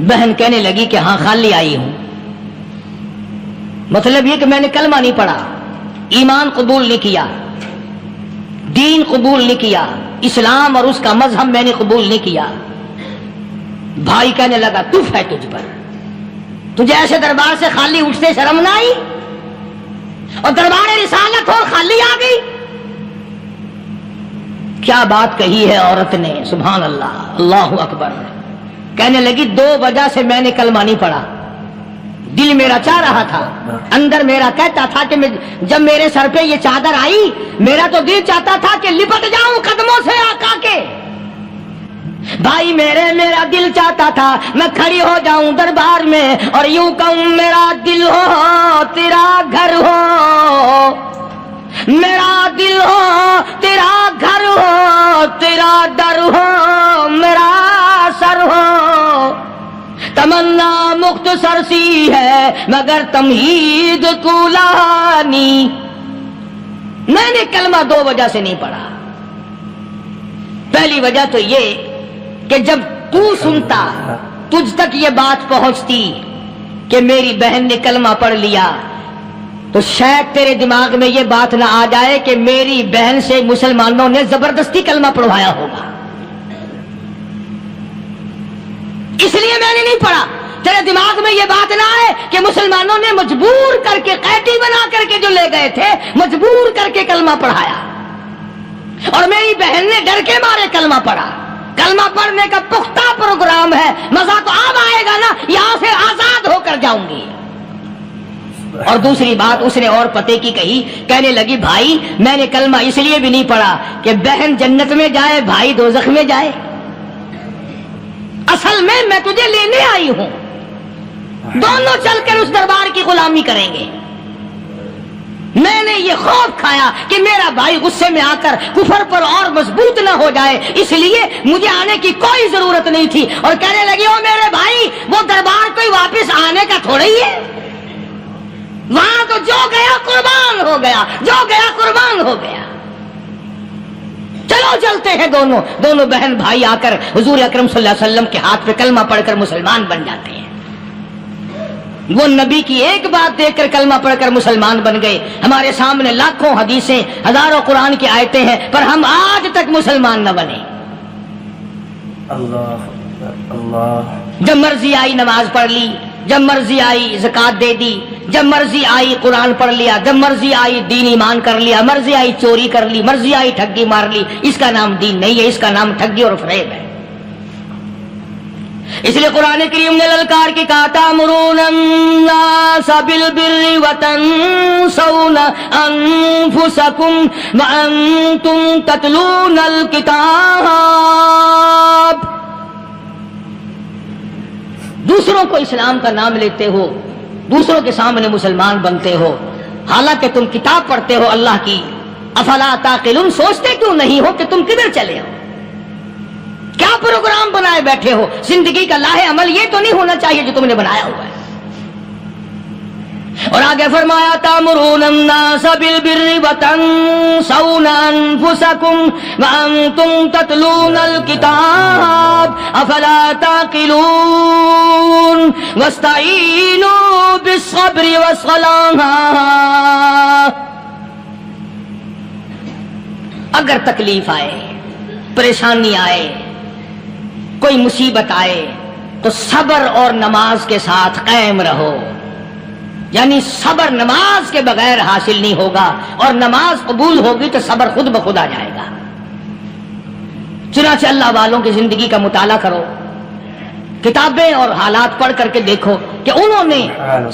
بہن کہنے لگی کہ ہاں خالی آئی ہوں، مطلب یہ کہ میں نے کلمہ نہیں پڑھا، ایمان قبول نہیں کیا، دین قبول نہیں کیا، اسلام اور اس کا مذہب میں نے قبول نہیں کیا۔ بھائی کہنے لگا تف ہے تجھ پر، تجھے ایسے دربار سے خالی اٹھتے شرم نہ آئی؟ اور دربار رسالت اور خالی آ گئی؟ کیا بات کہی ہے عورت نے، سبحان اللہ، اللہ اکبر۔ کہنے لگی دو وجہ سے میں نے کلمہ نہیں پڑھا، دل میرا چاہ رہا تھا، اندر میرا کہتا تھا کہ جب میرے سر پہ یہ چادر آئی، میرا تو دل چاہتا تھا کہ لپٹ جاؤں قدموں سے آقا کے۔ بھائی میرا دل چاہتا تھا میں کھڑی ہو جاؤں دربار میں اور یوں کہوں میرا دل ہو تیرا گھر ہو، میرا دل ہو تیرا گھر ہو، تیرا در ہو میرا سر ہو۔ تمنا مختصر سی ہے مگر تمہید کولانی۔ میں نے کلمہ دو وجہ سے نہیں پڑھا۔ پہلی وجہ تو یہ کہ جب تو سنتا، تجھ تک یہ بات پہنچتی کہ میری بہن نے کلمہ پڑھ لیا، تو شاید تیرے دماغ میں یہ بات نہ آ جائے کہ میری بہن سے مسلمانوں نے زبردستی کلمہ پڑھوایا ہوگا، اس لیے میں نے نہیں پڑھا۔ تیرے دماغ میں یہ بات نہ آئے کہ مسلمانوں نے مجبور کر کے، قیدی بنا کر کے جو لے گئے تھے، مجبور کر کے کلمہ پڑھایا، اور میری بہن نے ڈر کے مارے کلمہ پڑھا۔ کلمہ پڑھنے کا پختہ پروگرام ہے، مزہ تو اب آئے گا نا، یہاں سے آزاد ہو کر جاؤں گی۔ اور دوسری بات اس نے اور پتے کی کہی، کہنے لگی بھائی میں نے کلمہ اس لیے بھی نہیں پڑھا کہ بہن جنت میں جائے بھائی دوزخ میں جائے، اصل میں تجھے لینے آئی ہوں، دونوں چل کر اس دربار کی غلامی کریں گے۔ میں نے یہ خوف کھایا کہ میرا بھائی غصے میں آ کر کفر پر اور مضبوط نہ ہو جائے، اس لیے مجھے آنے کی کوئی ضرورت نہیں تھی۔ اور کہنے لگی او میرے بھائی، وہ دربار کوئی واپس آنے کا تھوڑا ہی ہے، وہاں تو جو گیا قربان ہو گیا، جو گیا قربان ہو گیا۔ چلو چلتے ہیں دونوں بہن بھائی آ کر حضور اکرم صلی اللہ علیہ وسلم کے ہاتھ پہ کلمہ پڑھ کر مسلمان بن جاتے ہیں۔ وہ نبی کی ایک بات دیکھ کر کلمہ پڑھ کر مسلمان بن گئے۔ ہمارے سامنے لاکھوں حدیثیں، ہزاروں قرآن کی آیتیں ہیں، پر ہم آج تک مسلمان نہ بنے۔ اللہ اللہ۔ جب مرضی آئی نماز پڑھ لی، جب مرضی آئی زکات دے دی، جب مرضی آئی قرآن پڑھ لیا، جب مرضی آئی دین ایمان کر لیا، مرضی آئی چوری کر لی، مرضی آئی ٹھگی مار لی۔ اس کا نام دین نہیں ہے، اس کا نام ٹھگی اور فریب ہے۔ اس لیے قرآن کریم نے للکار کی کہا تأمرون الناس بالبر وتنسون انفسکم وانتم تتلون الکتاب۔ دوسروں کو اسلام کا نام لیتے ہو، دوسروں کے سامنے مسلمان بنتے ہو، حالانکہ تم کتاب پڑھتے ہو اللہ کی۔ افلا تعقلون، سوچتے کیوں نہیں ہو کہ تم کدھر چلے ہو؟ کیا پروگرام بنائے بیٹھے ہو؟ زندگی کا لاہ عمل یہ تو نہیں ہونا چاہیے جو تم نے بنایا ہوا ہے۔ اور آگے فرمایا تامرون الناس بالبر وتنسون انفسکم وانتم تتلون الکتاب افلا تعقلون واستعینوا بالصبر والصلاة. اگر تکلیف آئے، پریشانی آئے، کوئی مصیبت آئے تو صبر اور نماز کے ساتھ قائم رہو. یعنی صبر نماز کے بغیر حاصل نہیں ہوگا، اور نماز قبول ہوگی تو صبر خود بخود آ جائے گا. چنانچہ اللہ والوں کی زندگی کا مطالعہ کرو، کتابیں اور حالات پڑھ کر کے دیکھو کہ انہوں نے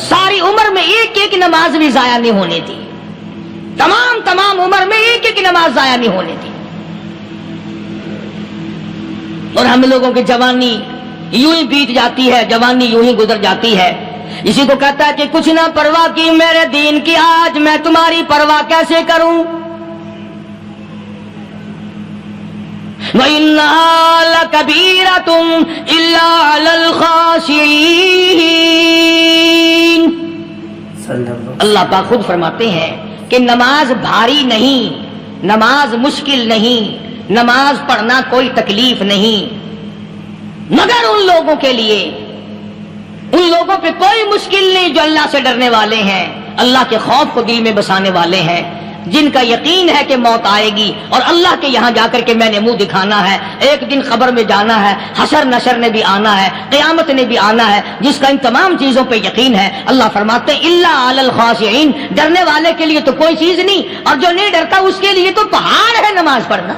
ساری عمر میں ایک ایک نماز بھی ضائع نہیں ہونے دی. تمام عمر میں ایک ایک نماز ضائع نہیں ہونے دی. اور ہم لوگوں کی جوانی یوں ہی بیت جاتی ہے، جوانی یوں ہی گزر جاتی ہے. اسی کو کہتا ہے کہ کچھ نہ پرواہ کی میرے دین کی، آج میں تمہاری پرواہ کیسے کروں. وَإِنَّهَا لَكَبِيرَةٌ إِلَّا عَلَى الْخَاشِعِينَ. اللہ پاک خود فرماتے ہیں کہ نماز بھاری نہیں، نماز مشکل نہیں، نماز پڑھنا کوئی تکلیف نہیں، مگر ان لوگوں کے لیے، ان لوگوں پہ کوئی مشکل نہیں جو اللہ سے ڈرنے والے ہیں، اللہ کے خوف کو دل میں بسانے والے ہیں، جن کا یقین ہے کہ موت آئے گی اور اللہ کے یہاں جا کر کے میں نے منہ دکھانا ہے، ایک دن قبر میں جانا ہے، حشر نشر نے بھی آنا ہے، قیامت نے بھی آنا ہے، جس کا ان تمام چیزوں پہ یقین ہے. اللہ فرماتے ہیں الا علی الخاشعین، ڈرنے والے کے لیے تو کوئی چیز نہیں، اور جو نہیں ڈرتا اس کے لیے تو پہاڑ ہے نماز پڑھنا.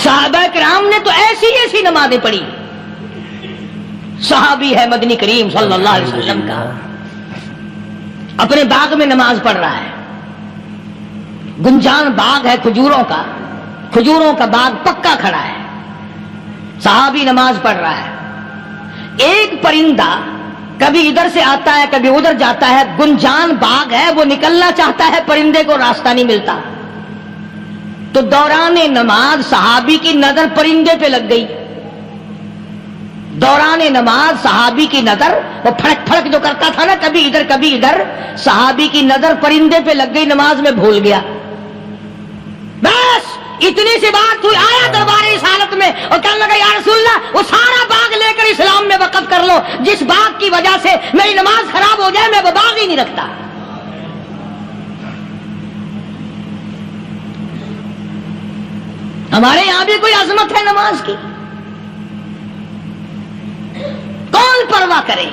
صحابہ کرام نے تو ایسی ایسی نمازیں پڑھی. صحابی ہے مدنی کریم صلی اللہ علیہ وسلم کا، اپنے باغ میں نماز پڑھ رہا ہے. گنجان باغ ہے کھجوروں کا باغ پکا کھڑا ہے. صحابی نماز پڑھ رہا ہے. ایک پرندہ کبھی ادھر سے آتا ہے کبھی ادھر جاتا ہے. گنجان باغ ہے، وہ نکلنا چاہتا ہے، پرندے کو راستہ نہیں ملتا. تو دوران نماز صحابی کی نظر پرندے پہ لگ گئی. دوران نماز صحابی کی نظر، وہ پھڑک پھڑک جو کرتا تھا نا کبھی ادھر کبھی ادھر، صحابی کی نظر پرندے پہ لگ گئی، نماز میں بھول گیا. بس اتنی سی بات ہوئی، آیا دربار رسالت میں اور کہنے لگا یا رسول اللہ وہ سارا باغ لے کر اسلام میں وقف کر لو، جس باغ کی وجہ سے میری نماز خراب ہو جائے میں وہ باغ ہی نہیں رکھتا. ہمارے یہاں بھی کوئی عظمت ہے نماز کی؟ کون پرواہ کرے؟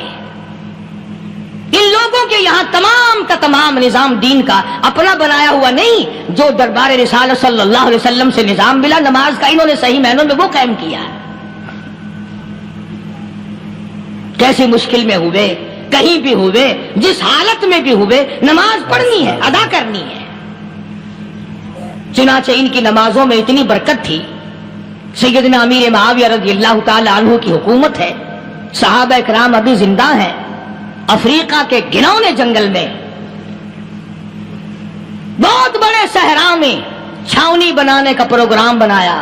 ان لوگوں کے یہاں تمام کا تمام نظام دین کا اپنا بنایا ہوا نہیں، جو دربار رسالت صلی اللہ علیہ وسلم سے نظام ملا نماز کا، انہوں نے صحیح معنوں میں وہ قائم کیا ہے. کیسی مشکل میں ہوئے، کہیں بھی ہوئے، جس حالت میں بھی ہوئے، نماز پڑھنی ہے، ادا کرنی ہے. چنانچہ ان کی نمازوں میں اتنی برکت تھی. سیدنا امیر معاویہ رضی اللہ تعالی عنہ کی حکومت ہے، صحابہ کرام ابھی زندہ ہیں. افریقہ کے گھنونے جنگل میں بہت بڑے صحرا میں چھاونی بنانے کا پروگرام بنایا.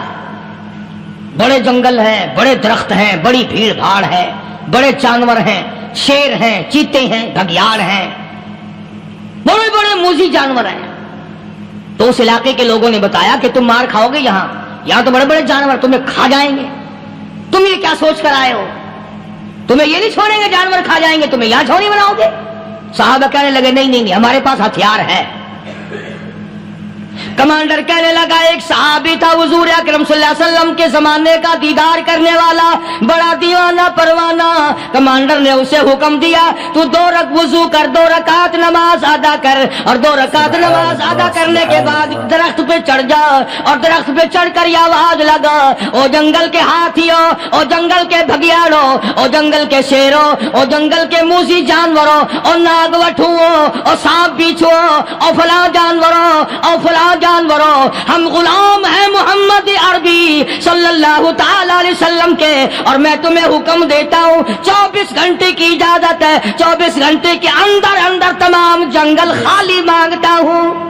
بڑے جنگل ہیں، بڑے درخت ہیں، بڑی بھیڑ بھاڑ ہے، بڑے جانور ہیں، شیر ہیں، چیتے ہیں، گھگیاڑ ہیں، بڑے بڑے موذی جانور ہیں. تو اس علاقے کے لوگوں نے بتایا کہ تم مار کھاؤ گے، یہاں تو بڑے بڑے جانور تمہیں کھا جائیں گے. تم یہ کیا سوچ کر آئے ہو؟ تمہیں یہ نہیں چھوڑیں گے، جانور کھا جائیں گے، تمہیں یہاں چھوڑی بناؤ گے؟ صحابہ کہنے لگے نہیں ہمارے پاس ہتھیار ہے. کمانڈر کہنے لگا ایک صحابی تھا حضور اکرم صلی اللہ علیہ وسلم کے زمانے کا دیدار کرنے والا، بڑا دیوانہ پروانہ. کمانڈر نے اسے حکم دیا تو 2 وضو کر، 2 رکعت نماز ادا کر، اور 2 رکعت نماز ادا کرنے کے بعد درخت پہ چڑھ جا، اور درخت پہ چڑھ کر یہ آواز لگا او جنگل کے ہاتھیوں، او جنگل کے بھگیاڑوں، او جنگل کے شیروں، او جنگل کے موذی جانوروں، اور ناگ وٹھوؤں، اور سانپ بیچھوں، اور فلاں جانوروں، اور فلاں جانوروں، ہم غلام ہیں محمد عربی صلی اللہ تعالی علیہ وسلم کے، اور میں تمہیں حکم دیتا ہوں 24 گھنٹے کی اجازت ہے، 24 گھنٹے کے اندر اندر تمام جنگل خالی مانگتا ہوں.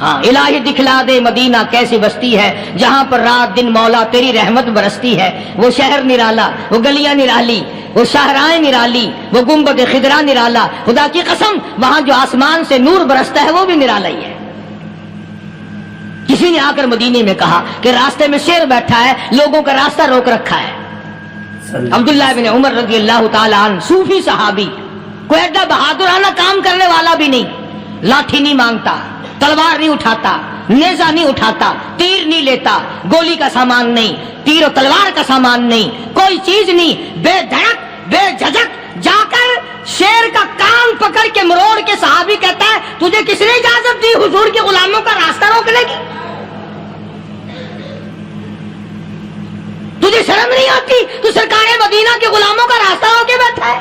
ہاں الہی دکھلا دے مدینہ کیسی بستی ہے جہاں پر رات دن مولا تیری رحمت برستی ہے. وہ شہر نرالا، وہ گلیاں نرالی، وہ شاہراہیں نرالی، وہ گنبد خضرا نرالا. خدا کی قسم وہاں جو آسمان سے نور برستا ہے وہ بھی نرالا ہی ہے. کسی نے آ کر مدینے میں کہا کہ راستے میں شیر بیٹھا ہے، لوگوں کا راستہ روک رکھا ہے. عبداللہ بن عمر رضی اللہ تعالی عنہ صوفی صحابی، کوئی ایڈا بہادرانہ کام کرنے والا بھی نہیں، لاٹھی نہیں مانگتا، تلوار نہیں اٹھاتا، نیزہ نہیں اٹھاتا، تیر نہیں لیتا، گولی کا سامان نہیں، تیر و تلوار کا سامان نہیں، کوئی چیز نہیں، بے دھڑک بے جھجک جا کر شیر کا کان پکڑ کے مروڑ کے صحابی کہتا ہے تجھے کس نے اجازت دی حضور کے غلاموں کا راستہ روکنے کی؟ تجھے شرم نہیں آتی؟ تو سرکار مدینہ کے غلاموں کا راستہ روکے بیٹھا ہے.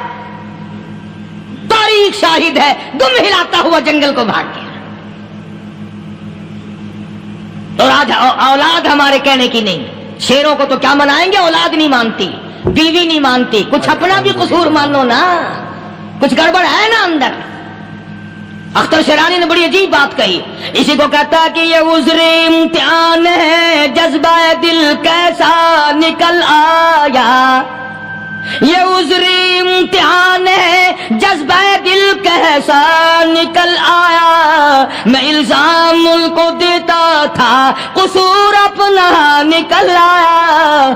تاریخ شاہد ہے دم ہلاتا ہوا جنگل کو بھاگ گیا. اور آج اولاد ہمارے کہنے کی نہیں. شیروں کو تو کیا منائیں گے، اولاد نہیں مانتی، بیوی نہیں مانتی. کچھ اپنا بھی قصور مانو نا، کچھ گڑبڑ ہے نا اندر. اختر شیرانی نے بڑی عجیب بات کہی، اسی کو کہتا کہ یہ عذر امتحان ہے جذبہ دل کیسا نکل آیا. یہ عذر امتحان ہے جذبہ دل کیسا نکل آیا. میں الزام ان کو دیتا تھا قصور اپنا نکل آیا.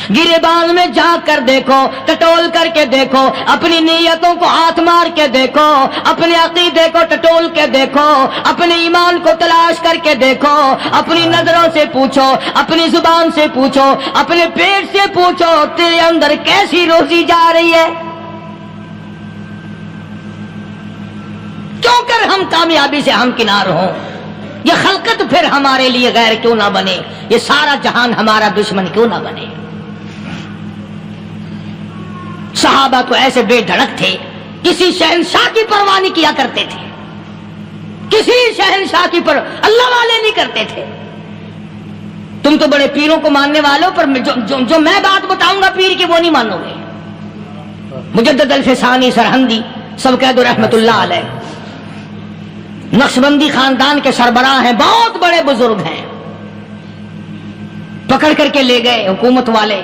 گریبان میں جا کر دیکھو، ٹٹول کر کے دیکھو، اپنی نیتوں کو ہاتھ مار کے دیکھو، اپنے عقیدے کو ٹٹول کے دیکھو، اپنے ایمان کو تلاش کر کے دیکھو، اپنی نظروں سے پوچھو، اپنی زبان سے پوچھو، اپنے پیٹ سے پوچھو تیرے اندر کیسی روزی جا رہی ہے. کیوں کر ہم کامیابی سے ہمکنار ہوں؟ یہ خلقت پھر ہمارے لیے غیر کیوں نہ بنے؟ یہ سارا جہان ہمارا دشمن کیوں نہ بنے؟ صحابہ تو ایسے بے دھڑک تھے، کسی شہنشاہ کی پرواہ نہیں کیا کرتے تھے، کسی شہنشاہ کی پرواہ اللہ والے نہیں کرتے تھے. تم تو بڑے پیروں کو ماننے والوں، پر جو میں بات بتاؤں گا پیر کی وہ نہیں مانو گے. مجدد الفسانی سرہندی سب کہہ دو رحمت اللہ علیہ، نقشبندی خاندان کے سربراہ ہیں، بہت بڑے بزرگ ہیں. پکڑ کر کے لے گئے حکومت والے،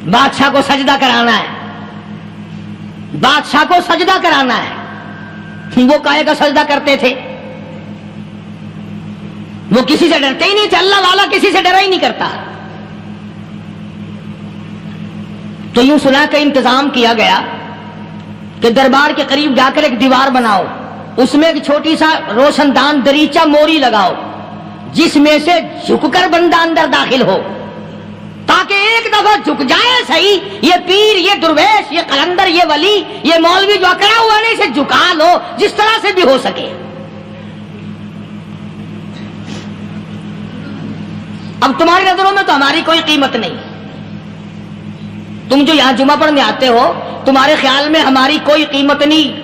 بادشاہ کو سجدہ کرانا ہے، بادشاہ کو سجدہ کرانا ہے. وہ کاہے کا سجدہ کرتے تھے؟ وہ کسی سے ڈرتے ہی نہیں تھے، اللہ والا کسی سے ڈرا ہی نہیں کرتا. تو یوں سنا کہ انتظام کیا گیا کہ دربار کے قریب جا کر ایک دیوار بناؤ، اس میں ایک چھوٹی سا روشن دان دریچہ موری لگاؤ جس میں سے جھک کر بندہ اندر داخل ہو، تاکہ ایک دفعہ جھک جائے صحیح. یہ پیر، یہ درویش، یہ قلندر، یہ ولی، یہ مولوی جو اکڑا ہوا ہے اسے جھکا لو جس طرح سے بھی ہو سکے. اب تمہاری نظروں میں تو ہماری کوئی قیمت نہیں. تم جو یہاں جمعہ پڑھنے آتے ہو تمہارے خیال میں ہماری کوئی قیمت نہیں.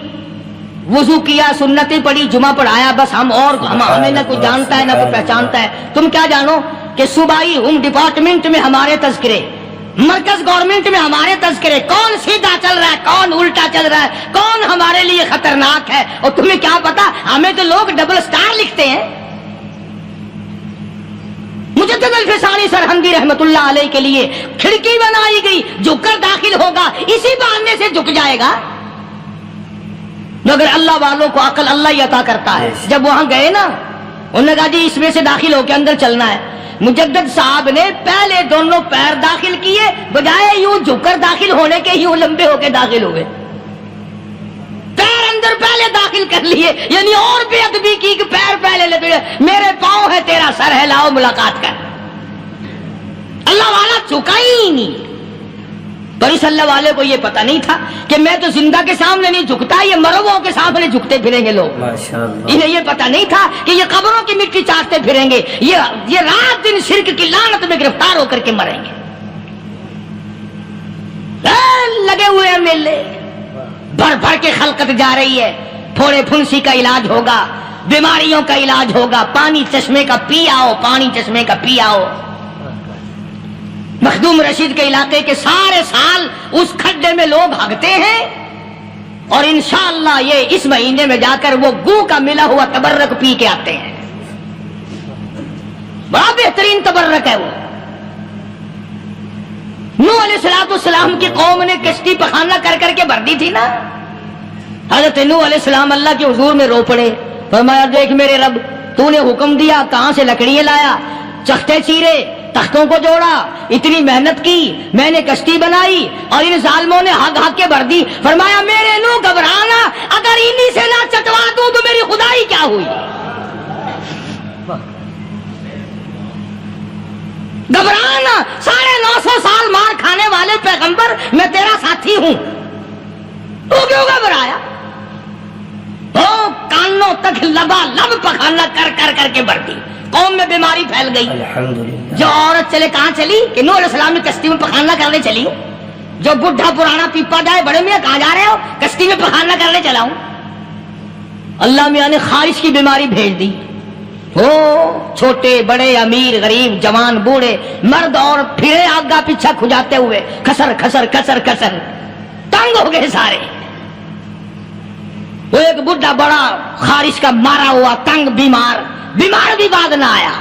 وضو کیا، سنتیں پڑھی، جمعہ پڑھایا، بس ہمیں نہ کوئی جانتا ہے نہ کوئی پہچانتا ہے. تم کیا جانو کہ صوبائی ہوم ڈپارٹمنٹ میں ہمارے تذکرے، مرکز گورنمنٹ میں ہمارے تذکرے، کون سیدھا چل رہا ہے کون الٹا چل رہا ہے، کون ہمارے لیے خطرناک ہے. اور تمہیں کیا پتا، ہمیں تو لوگ ڈبل سٹار لکھتے ہیں. مجدد الفسانی سرہندی رحمت اللہ علیہ کے لیے کھڑکی بنائی گئی، جھک کر داخل ہوگا، اسی بہانے سے جھک جائے گا. مگر اللہ والوں کو عقل اللہ ہی عطا کرتا ہے. جب وہاں گئے نا، انہوں نے کہا جی اس میں سے داخل ہو کے اندر چلنا ہے. مجدد صاحب نے پہلے دونوں پیر داخل کیے، بجائے یوں جھک کر داخل ہونے کے یوں لمبے ہو کے داخل ہوئے. پیر اندر پہلے داخل کر لیے، یعنی اور بے ادبی کی کہ پیر پہلے لپے. میرے پاؤں ہے تیرا سر ہے، لاؤ ملاقات کر. اللہ والا جھکا ہی نہیں. پر اس اللہ والے کو یہ پتا نہیں تھا کہ میں تو زندہ کے سامنے نہیں جھکتا، یہ مرووں کے سامنے جھکتے پھریں گے لوگ. انہیں یہ پتا نہیں تھا کہ یہ قبروں کی مٹی چاٹتے پھریں گے، یہ رات دن شرک کی لعنت میں گرفتار ہو کر کے مریں گے. لگے ہوئے ہیں میلے، بھر بھر کے خلقت جا رہی ہے. پھوڑے پھنسی کا علاج ہوگا، بیماریوں کا علاج ہوگا، پانی چشمے کا پی آؤ، پانی چشمے کا پی آؤ. مخدوم رشید کے علاقے کے سارے سال اس کھڈے میں لوگ بھاگتے ہیں، اور انشاءاللہ یہ اس مہینے میں جا کر وہ گو کا ملا ہوا تبرک پی کے آتے ہیں. بڑا بہترین تبرک ہے وہ. نوح علیہ السلام کی قوم نے کشتی پخانہ کر کر کے بھر دی تھی نا. حضرت نوح علیہ السلام اللہ کے حضور میں رو پڑے. فرمایا دیکھ میرے رب, تو نے حکم دیا, کہاں سے لکڑیاں لایا, چختے چیرے, تختوں کو جوڑا, اتنی محنت کی, میں نے کشتی بنائی اور ان ظالموں نے ہگ ہگ کے بھر دی. فرمایا میرے نوح گھبرانا, اگر انہی سے نہ چٹوا دوں تو میری خدائی کیا ہوئی. گھبرانا, 950 سال مار کھانے والے پیغمبر, میں تیرا ساتھی ہوں, تو کیوں گھبرایا. کانوں تک لبا لب پخانا کر کر کر کے بڑھتی. قوم میں بیماری پھیل گئی. الحمدللہ. جو عورت چلے کہاں چلی کہ نوح علیہ السلام نے کشتی میں پخانا کرنے چلی. جو بڈھا پرانا پیپا جائے, بڑے میاں کہاں جا رہے ہو, کشتی میں پخانا کرنے چلا ہوں. اللہ میاں نے خارش کی بیماری بھیج دی. چھوٹے بڑے, امیر غریب, جوان بوڑھے, مرد اور پھرے آگا پیچھا کھجاتے ہوئے کسر کسر کسر کسر تنگ ہو گئے سارے. وہ ایک بڈھا بڑا خارش کا مارا ہوا تنگ بیمار بھی بعد نہ آیا.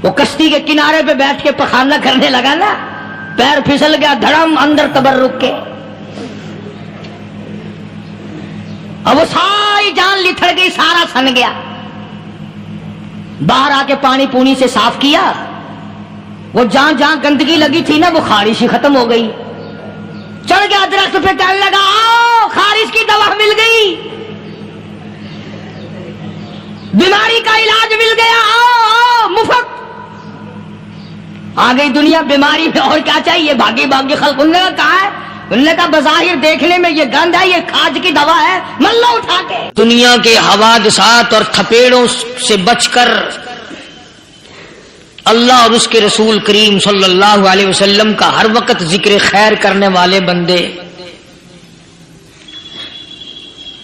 وہ کشتی کے کنارے پہ بیٹھ کے پخانا کرنے لگا نا, پیر پھسل گیا دھڑم اندر تبرک کے. اب وہ ساری جان لتھڑ گئی, سارا سن گیا. باہر آ کے پانی پونی سے صاف کیا. وہ جہاں جہاں گندگی لگی تھی نا, وہ خارش ہی ختم ہو گئی. چڑھ گیا درخت پہ, کہنے لگا آؤ خارش کی دوا مل گئی, بیماری کا علاج مل گیا, آؤ مفت. آ گئی دنیا بیماری میں, اور کیا چاہیے. بھاگی بھاگی خلق. انہوں نے کہا ہے, انہوں نے کہا بظاہر دیکھنے میں یہ گند ہے, یہ کھاج کی دوا ہے, من لو اٹھا کے. دنیا کے حوادثات اور تھپیڑوں سے بچ کر اللہ اور اس کے رسول کریم صلی اللہ علیہ وسلم کا ہر وقت ذکر خیر کرنے والے بندے.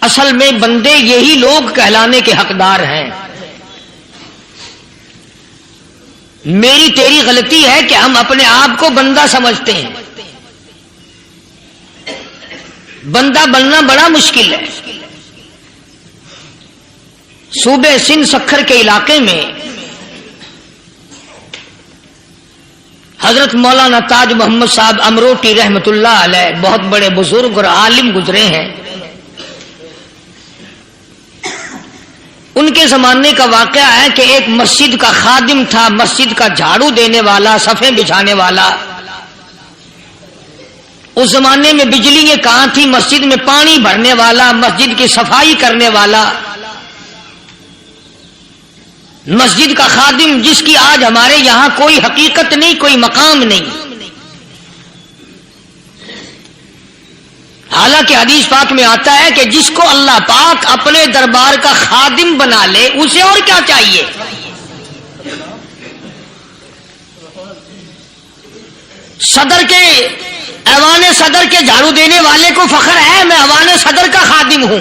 اصل میں بندے یہی لوگ کہلانے کے حقدار ہیں. میری تیری غلطی ہے کہ ہم اپنے آپ کو بندہ سمجھتے ہیں. بندہ بننا بڑا مشکل ہے. صوبے سندھ سکھر کے علاقے میں حضرت مولانا تاج محمد صاحب امروٹی رحمت اللہ علیہ بہت بڑے بزرگ اور عالم گزرے ہیں. ان کے زمانے کا واقعہ ہے کہ ایک مسجد کا خادم تھا, مسجد کا جھاڑو دینے والا, صفیں بچھانے والا. اس زمانے میں بجلی کہاں تھی, مسجد میں پانی بھرنے والا, مسجد کی صفائی کرنے والا, مسجد کا خادم, جس کی آج ہمارے یہاں کوئی حقیقت نہیں, کوئی مقام نہیں. حالانکہ حدیث پاک میں آتا ہے کہ جس کو اللہ پاک اپنے دربار کا خادم بنا لے, اسے اور کیا چاہیے. صدر کے, ایوان صدر کے جھاڑو دینے والے کو فخر ہے میں ایوان صدر کا خادم ہوں.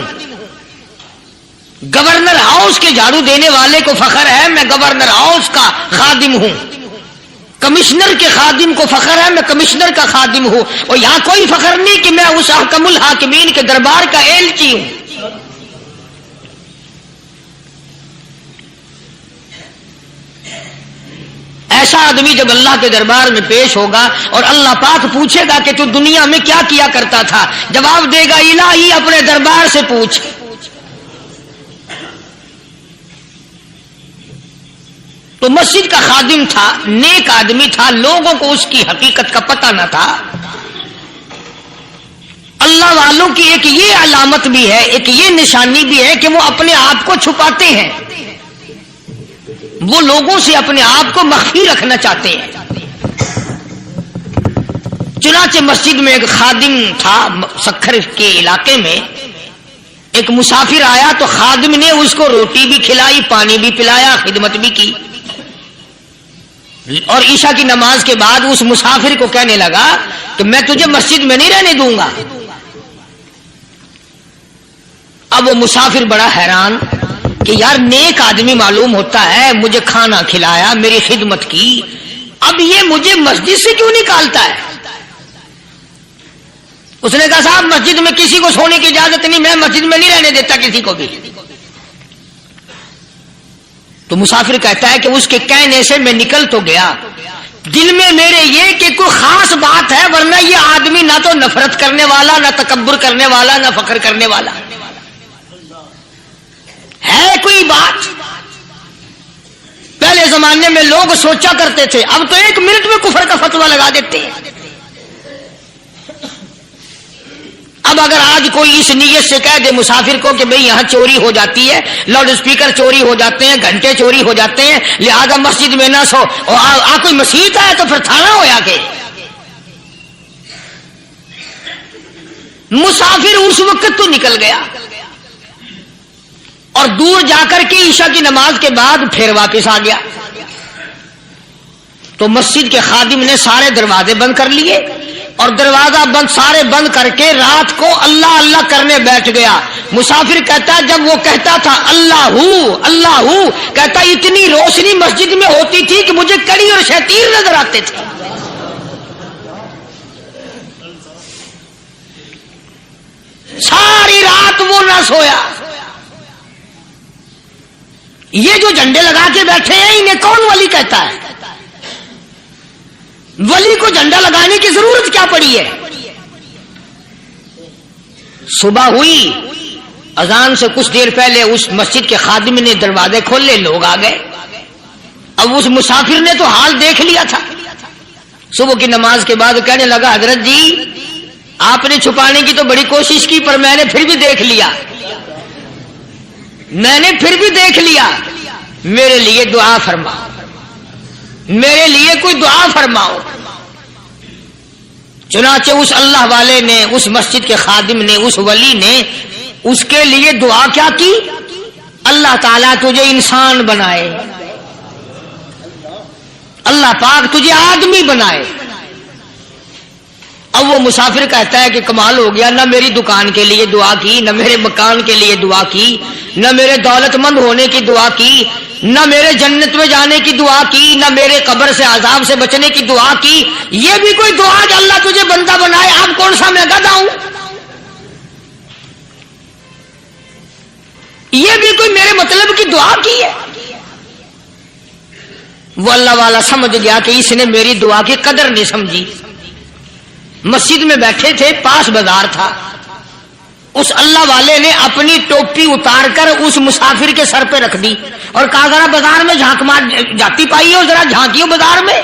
گورنر ہاؤس کے جھاڑو دینے والے کو فخر ہے میں گورنر ہاؤس کا خادم ہوں. کمشنر کے خادم کو فخر ہے میں کمشنر کا خادم ہوں. اور یہاں کوئی فخر نہیں کہ میں اس حکم الحاکمین کے دربار کا ایلچی ہوں. ایسا آدمی جب اللہ کے دربار میں پیش ہوگا اور اللہ پاک پوچھے گا کہ تو دنیا میں کیا کیا کرتا تھا, جواب دے گا الہی اپنے دربار سے پوچھ. تو مسجد کا خادم تھا, نیک آدمی تھا, لوگوں کو اس کی حقیقت کا پتہ نہ تھا. اللہ والوں کی ایک یہ علامت بھی ہے, ایک یہ نشانی بھی ہے کہ وہ اپنے آپ کو چھپاتے ہیں. وہ لوگوں سے اپنے آپ کو مخفی رکھنا چاہتے ہیں. چنانچہ مسجد میں ایک خادم تھا, سکھر کے علاقے میں ایک مسافر آیا تو خادم نے اس کو روٹی بھی کھلائی, پانی بھی پلایا, خدمت بھی کی. اور عشاء کی نماز کے بعد اس مسافر کو کہنے لگا کہ میں تجھے مسجد میں نہیں رہنے دوں گا. اب وہ مسافر بڑا حیران کہ یار نیک آدمی معلوم ہوتا ہے, مجھے کھانا کھلایا, میری خدمت کی, اب یہ مجھے مسجد سے کیوں نکالتا ہے. اس نے کہا صاحب مسجد میں کسی کو سونے کی اجازت نہیں، میں مسجد میں نہیں رہنے دیتا کسی کو بھی۔ تو مسافر کہتا ہے کہ اس کے کہنے سے میں نکل تو گیا، دل میں میرے یہ کہ کوئی خاص بات ہے، ورنہ یہ آدمی نہ تو نفرت کرنے والا، نہ تکبر کرنے والا، نہ فخر کرنے والا ہے کوئی بات۔ پہلے زمانے میں لوگ سوچا کرتے تھے، اب تو 1 منٹ میں کفر کا فتویٰ لگا دیتے ہیں۔ اب اگر آج کوئی اس نیت سے کہہ دے مسافر کو کہ بھئی یہاں چوری ہو جاتی ہے، لاؤڈ اسپیکر چوری ہو جاتے ہیں، گھنٹے چوری ہو جاتے ہیں، لہذا مسجد میں نہ سو، اور کوئی مسجد ہے تو پھر تھانہ ہویا کہ مسافر اس وقت تو نکل گیا اور دور جا کر کے عشاء کی نماز کے بعد پھر واپس آ گیا، تو مسجد کے خادم نے سارے دروازے بند کر لیے اور دروازہ بند سارے بند کر کے رات کو اللہ اللہ کرنے بیٹھ گیا۔ مسافر کہتا ہے جب وہ کہتا تھا اللہ ہو اللہ ہو، کہتا اتنی روشنی مسجد میں ہوتی تھی کہ مجھے کڑی اور شیطیر نظر آتے تھے۔ ساری رات وہ نہ سویا۔ یہ جو جھنڈے لگا کے بیٹھے ہیں انہیں کون ولی کہتا ہے؟ ولی کو جھنڈا لگانے کی ضرورت کیا پڑی ہے؟ صبح ہوئی، اذان سے کچھ دیر پہلے اس مسجد کے خادم نے دروازے کھولے، لوگ آ گئے۔ اب اس مسافر نے تو حال دیکھ لیا تھا، صبح کی نماز کے بعد کہنے لگا حضرت جی آپ نے چھپانے کی تو بڑی کوشش کی پر میں نے پھر بھی دیکھ لیا، میں نے پھر بھی دیکھ لیا، میرے لیے دعا فرما، میرے لیے کوئی دعا فرماؤ۔ چنانچہ اس اللہ والے نے، اس مسجد کے خادم نے، اس ولی نے اس کے لیے دعا کیا کی؟ اللہ تعالیٰ تجھے انسان بنائے، اللہ پاک تجھے آدمی بنائے۔ اب وہ مسافر کہتا ہے کہ کمال ہو گیا، نہ میری دکان کے لیے دعا کی، نہ میرے مکان کے لیے دعا کی، نہ میرے دولت مند ہونے کی دعا کی، نہ میرے جنت میں جانے کی دعا کی، نہ میرے قبر سے عذاب سے بچنے کی دعا کی۔ یہ بھی کوئی دعا کہ اللہ تجھے بندہ بنائے؟ آپ کون سا میں گدھا ہوں؟ یہ بھی کوئی میرے مطلب کی دعا کی ہے؟ وہ اللہ والا سمجھ گیا کہ اس نے میری دعا کی قدر نہیں سمجھی۔ مسجد میں بیٹھے تھے، پاس بازار تھا، اس اللہ والے نے اپنی ٹوپی اتار کر اس مسافر کے سر پہ رکھ دی اور کہا ذرا بازار میں جھانک مار جاتی پائی ہو، ذرا جھانکیو بازار میں۔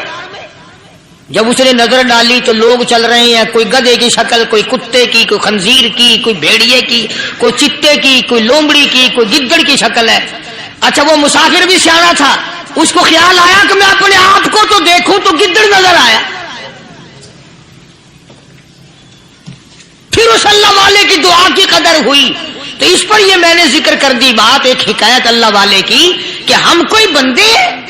جب اس نے نظر ڈالی تو لوگ چل رہے ہیں، کوئی گدھے کی شکل، کوئی کتے کی، کوئی خنزیر کی، کوئی بھیڑیے کی، کوئی چتے کی، کوئی لومڑی کی، کوئی گدڑ کی شکل ہے۔ اچھا وہ مسافر بھی سیانا تھا، اس کو خیال آیا کہ میں اپنے آپ کو تو دیکھوں تو گدڑ نظر آیا۔ پھر اس اللہ والے کی دعا کی قدر ہوئی۔ تو اس پر یہ میں نے ذکر کر دی بات، ایک حکایت اللہ والے کی کہ ہم کوئی بندے ہیں۔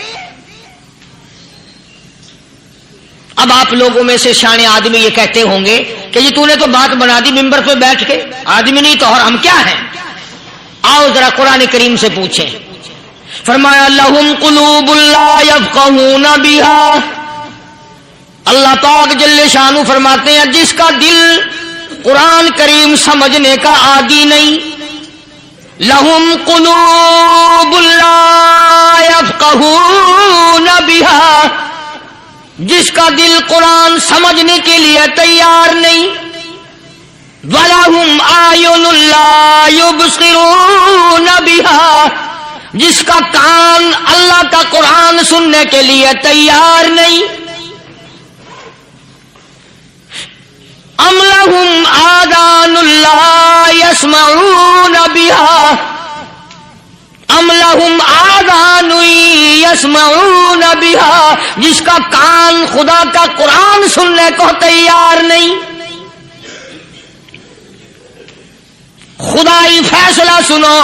اب آپ لوگوں میں سے شانے آدمی یہ کہتے ہوں گے کہ جی تو نے تو بات بنا دی ممبر پہ بیٹھ کے، آدمی نہیں تو اور ہم کیا ہیں؟ آؤ ذرا قرآن کریم سے پوچھیں۔ فرمایا لہم قلوب لا یفقہون بہا، اللہ پاک جل شانہ فرماتے ہیں جس کا دل قرآن کریم سمجھنے کا عادی نہیں، لہم قلوب لا یفقہون بہا، جس کا دل قرآن سمجھنے کے لیے تیار نہیں، وَلَهُمْ أَعْيُنٌ لَا يُبْصِرُونَ بِهَا، جس کا کان اللہ کا قرآن سننے کے لیے تیار نہیں، أَمْ لَهُمْ آذَانٌ لَا يَسْمَعُونَ بِهَا، أَمْ لَهُمْ آذَانٌ يَسْمَعُونَ بِهَا، جس کا کان خدا کا قرآن سننے کو تیار نہیں۔ خدائی فیصلہ سنو،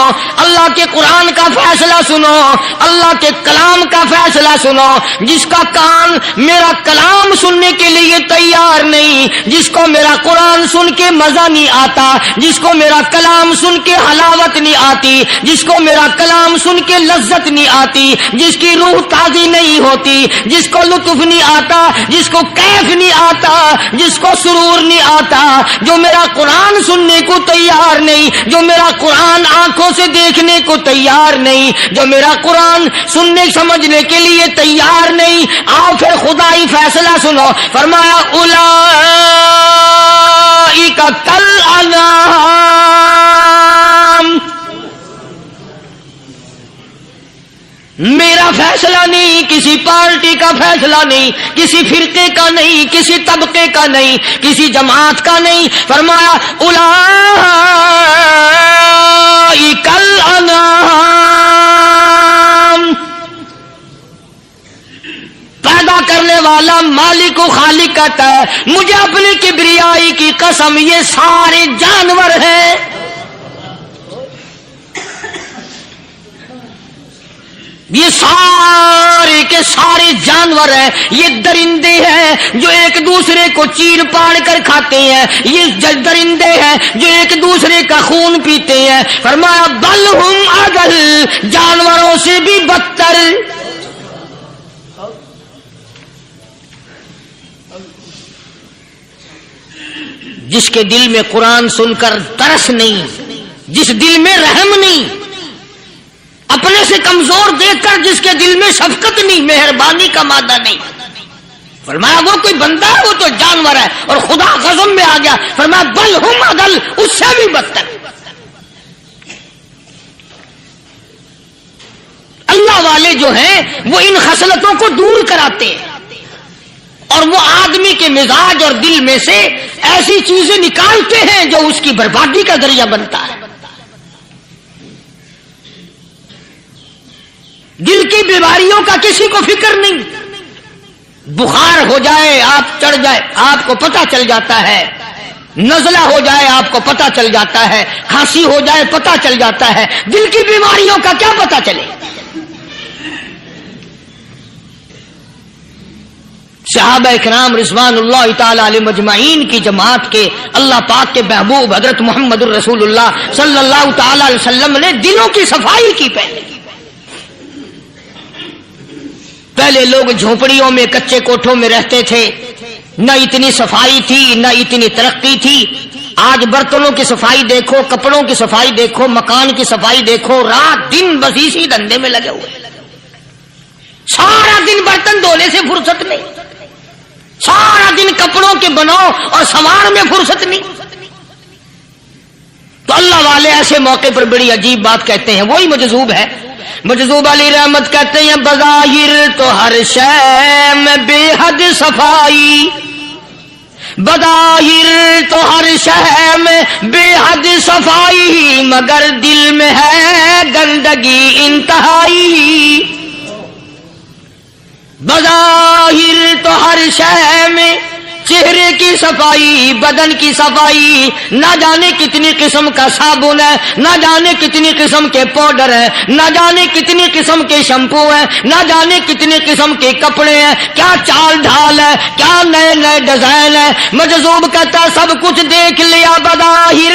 اللہ کے قرآن کا فیصلہ سنو، اللہ کے کلام کا فیصلہ سنو۔ جس کا کان میرا کلام سننے کے لیے تیار نہیں، جس کو میرا قرآن سن کے مزہ نہیں آتا، جس کو میرا کلام سن کے حلاوت نہیں آتی، جس کو میرا کلام سن کے لذت نہیں آتی، جس کی روح تازی نہیں ہوتی، جس کو لطف نہیں آتا، جس کو کیف نہیں آتا، جس کو سرور نہیں آتا، جو میرا قرآن سننے کو تیار نہیں، جو میرا قرآن آنکھوں سے دیکھنے کو تیار نہیں، جو میرا قرآن سننے سمجھنے کے لیے تیار نہیں، آؤ پھر خدائی فیصلہ سنو۔ فرمایا اولئک کالانعام، میرا فیصلہ نہیں، کسی پارٹی کا فیصلہ نہیں، کسی فرقے کا نہیں، کسی طبقے کا نہیں، کسی جماعت کا نہیں۔ فرمایا اولئک الانعام، پیدا کرنے والا مالک و خالق کہتا ہے مجھے اپنی کبریائی کی قسم یہ سارے جانور ہیں۔ یہ سارے کے سارے جانور ہیں، یہ درندے ہیں جو ایک دوسرے کو چیر پاڑ کر کھاتے ہیں، یہ درندے ہیں جو ایک دوسرے کا خون پیتے ہیں۔ فرمایا بل ہم اضل، جانوروں سے بھی بدتر۔ جس کے دل میں قرآن سن کر ترس نہیں، جس دل میں رحم نہیں، اپنے سے کمزور دیکھ کر جس کے دل میں شفقت نہیں، مہربانی کا مادہ نہیں، فرمایا وہ کوئی بندہ ہے، وہ تو جانور ہے۔ اور خدا قسم میں آ گیا، فرمایا بل ہم اضل، اس سے بھی بدتر۔ اللہ والے جو ہیں وہ ان خصلتوں کو دور کراتے ہیں، اور وہ آدمی کے مزاج اور دل میں سے ایسی چیزیں نکالتے ہیں جو اس کی بربادی کا ذریعہ بنتا ہے۔ دل کی بیماریوں کا کسی کو فکر نہیں، بخار ہو جائے آپ چڑھ جائے آپ کو پتہ چل جاتا ہے، نزلہ ہو جائے آپ کو پتہ چل جاتا ہے، کھانسی ہو جائے پتہ چل جاتا ہے، دل کی بیماریوں کا کیا پتہ چلے؟ صحابہ کرام رضوان اللہ تعالی علیہم اجمعین کی جماعت کے اللہ پاک کے محبوب حضرت محمد الرسول اللہ صلی اللہ تعالی علیہ وسلم نے دلوں کی صفائی کی۔ پہلے لوگ جھونپڑیوں میں کچے کوٹھوں میں رہتے تھے، نہ اتنی صفائی تھی نہ اتنی ترقی تھی۔ آج برتنوں کی صفائی دیکھو، کپڑوں کی صفائی دیکھو، مکان کی صفائی دیکھو، رات دن بس اسی دھندے میں لگے ہوئے، سارا دن برتن دھونے سے فرصت نہیں، سارا دن کپڑوں کے بناؤ اور سنوار میں فرصت نہیں۔ تو اللہ والے ایسے موقع پر بڑی عجیب بات کہتے ہیں، وہی مجذوب ہے، مجذوب علی رحمت کہتے ہیں بظاہر تو ہر شے میں بے حد صفائی، بظاہر تو ہر شے میں بے حد صفائی، مگر دل میں ہے گندگی انتہائی۔ بظاہر تو ہر شے میں چہرے کی صفائی، بدن کی صفائی، نہ جانے کتنی قسم کا صابن ہے، نہ جانے کتنی قسم کے پاؤڈر ہیں، نہ جانے کتنی قسم کے شیمپو ہیں، نہ جانے کتنی قسم کے کپڑے ہیں، کیا چال ڈھال ہے، کیا نئے نئے ڈیزائن ہے۔ مجذوب کہتا سب کچھ دیکھ لیا، بظاہر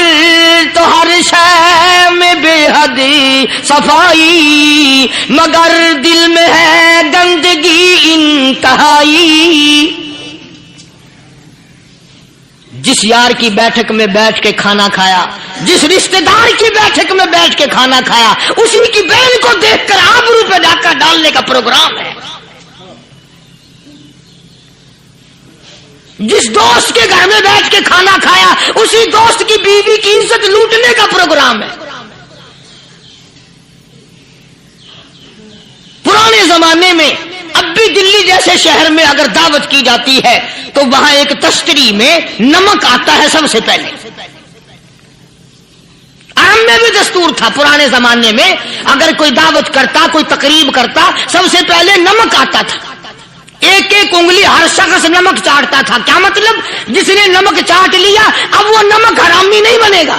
تو ہر شے میں بے حد صفائی، مگر دل میں ہے گندگی انتہائی۔ جس یار کی بیٹھک میں بیٹھ کے کھانا کھایا، جس رشتہ دار کی بیٹھک میں بیٹھ کے کھانا کھایا، اسی کی بہن کو دیکھ کر آبرو پہ ڈاکہ ڈالنے کا پروگرام ہے۔ جس دوست کے گھر میں بیٹھ کے کھانا کھایا، اسی دوست کی بیوی کی عزت لوٹنے کا پروگرام ہے۔ پرانے زمانے میں اب بھی دلی جیسے شہر میں اگر دعوت کی جاتی ہے تو وہاں ایک تشتری میں نمک آتا ہے سب سے پہلے۔ عام میں بھی دستور تھا پرانے زمانے میں، اگر کوئی دعوت کرتا، کوئی تقریب کرتا، سب سے پہلے نمک آتا تھا۔ ایک ایک انگلی ہر شخص نمک چاٹتا تھا۔ کیا مطلب؟ جس نے نمک چاٹ لیا اب وہ نمک حرامی نہیں بنے گا،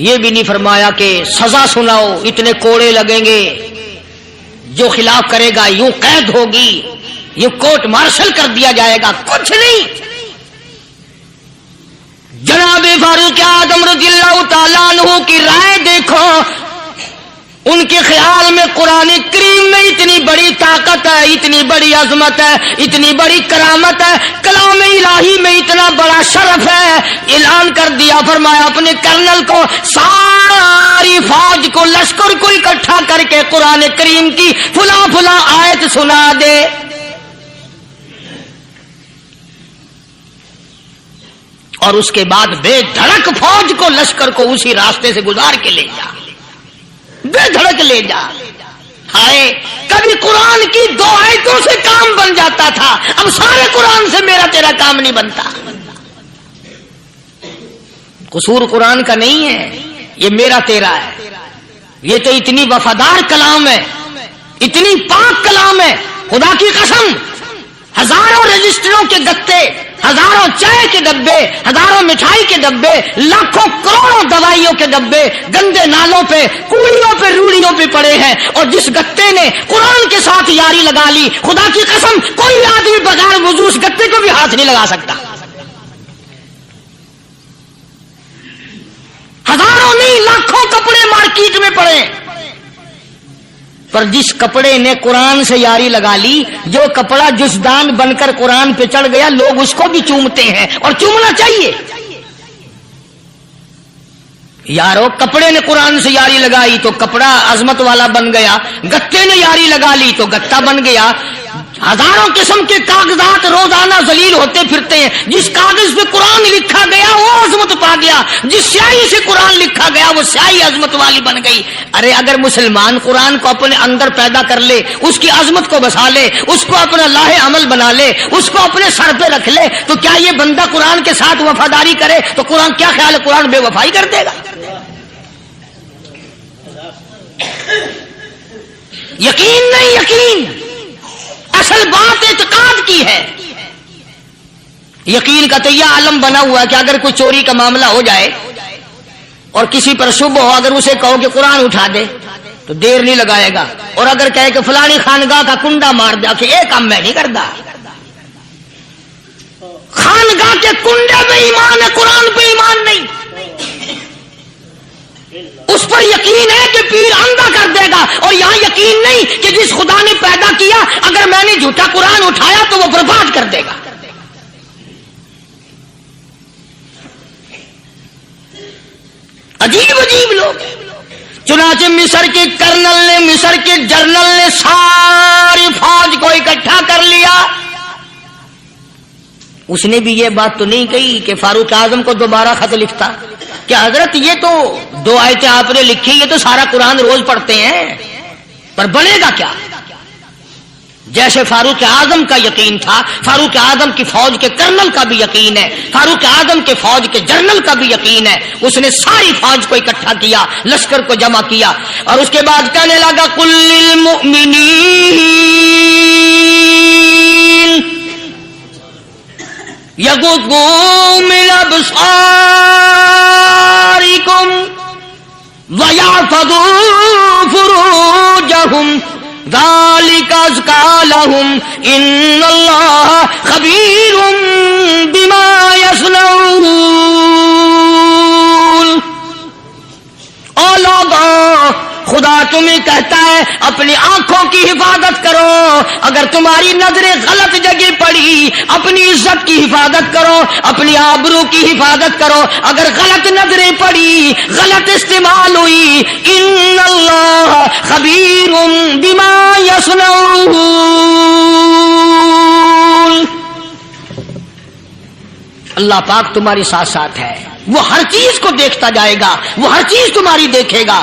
یہ بھی نہیں فرمایا کہ سزا سناؤ اتنے کوڑے لگیں گے، جو خلاف کرے گا یوں قید ہوگی، یوں کورٹ مارشل کر دیا جائے گا، کچھ نہیں۔ جناب فاروق اعظم رضی اللہ تعالیٰ عنہ کی رائے دیکھو، ان کے خیال میں قرآن کریم میں اتنی بڑی طاقت ہے، اتنی بڑی عظمت ہے، اتنی بڑی کرامت ہے، کلام الہی میں اتنا بڑا شرف ہے، اعلان کر دیا، فرمایا اپنے کرنل کو ساری فوج کو، لشکر کو اکٹھا کر کے قرآن کریم کی فلاں فلاں آیت سنا دے۔ اور اس کے بعد بے دھڑک فوج کو، لشکر کو اسی راستے سے گزار کے لے جا، بے دھڑک لے جا۔ ہائے کبھی قرآن کی 2 آیتوں سے کام بن جاتا تھا، اب سارے قرآن سے میرا تیرا کام نہیں بنتا۔ قصور قرآن کا نہیں ہے، یہ میرا تیرا ہے۔ یہ تو اتنی وفادار کلام ہے، اتنی پاک کلام ہے، خدا کی قسم ہزاروں رجسٹروں کے گتے، ہزاروں چائے کے ڈبے، ہزاروں مٹھائی کے ڈبے، لاکھوں کروڑوں دوائیوں کے ڈبے گندے نالوں پہ، کوڑیوں پہ، روڑیوں پہ پڑے ہیں، اور جس گتے نے قرآن کے ساتھ یاری لگا لی، خدا کی قسم کوئی آدمی بغیر وضو اس گتے کو بھی ہاتھ نہیں لگا سکتا۔ ہزاروں نہیں لاکھوں کپڑے مارکیٹ میں پڑے، پر جس کپڑے نے قرآن سے یاری لگا لی، جو کپڑا جسدان بن کر قرآن پہ چڑھ گیا، لوگ اس کو بھی چومتے ہیں، اور چومنا چاہیے۔ یارو کپڑے نے قرآن سے یاری لگائی تو کپڑا عظمت والا بن گیا، گتے نے یاری لگا لی تو گتا بن گیا۔ ہزاروں قسم کے کاغذات روزانہ ذلیل ہوتے پھرتے ہیں، جس کاغذ پہ قرآن لکھا گیا وہ عظمت پا گیا، جس سیاہی سے قرآن لکھا گیا وہ سیاہی عظمت والی بن گئی۔ ارے اگر مسلمان قرآن کو اپنے اندر پیدا کر لے، اس کی عظمت کو بسا لے، اس کو اپنا لاہ عمل بنا لے، اس کو اپنے سر پہ رکھ لے، تو کیا یہ بندہ قرآن کے ساتھ وفاداری کرے تو قرآن کیا خیال ہے قرآن بے وفائی کر دے گا؟ یقین نہیں، یقین اصل بات اعتقاد کی ہے۔ یقین کا تو یہ عالم بنا ہوا ہے کہ اگر کوئی چوری کا معاملہ ہو جائے اور کسی پر شبہ ہو، اگر اسے کہو کہ قرآن اٹھا دے تو دیر نہیں لگائے گا، اور اگر کہے کہ فلانی خانگاہ کا کنڈا مار دیا کہ یہ کام میں نہیں کرتا۔ خانگاہ کے کنڈے پہ ایمان ہے، قرآن پہ ایمان نہیں۔ اس پر یقین ہے کہ پیر اندھا کر دے گا، اور یہاں یقین نہیں کہ جس خدا نے پیدا کیا اگر میں نے جھوٹا قرآن اٹھایا تو وہ برباد کر دے گا۔ عجیب عجیب لوگ۔ چنانچہ مصر کے کرنل نے، مصر کے جنرل نے ساری فوج کو اکٹھا کر لیا۔ اس نے بھی یہ بات تو نہیں کہی کہ فاروق اعظم کو دوبارہ خط لکھتا کہ حضرت یہ تو 2 آیتیں آپ نے لکھی، یہ تو سارا قرآن روز پڑھتے ہیں، پر بنے گا کیا؟ جیسے فاروق اعظم کا یقین تھا، فاروق اعظم کی فوج کے کرنل کا بھی یقین ہے، فاروق اعظم کے فوج کے جنرل کا بھی یقین ہے۔ اس نے ساری فوج کو اکٹھا کیا، لشکر کو جمع کیا، اور اس کے بعد کہنے لگا قل للمؤمنین یغضوا من ابصارکم ویحفظوا فروجہم ذالک ازکی لہم ان اللہ خبیر بما یصنعون۔ او لوگو، خدا تمہیں کہتا ہے اپنی آنکھوں کی حفاظت کرو، اگر تمہاری نظریں غلط جگہ پڑی اپنی عزت کی حفاظت کرو، اپنی آبرو کی حفاظت کرو، اگر غلط نظریں پڑی، غلط استعمال ہوئی، ان اللہ خبیر بما یصنعون۔ اللہ پاک تمہاری ساتھ ساتھ ہے، وہ ہر چیز کو دیکھتا جائے گا، وہ ہر چیز تمہاری دیکھے گا۔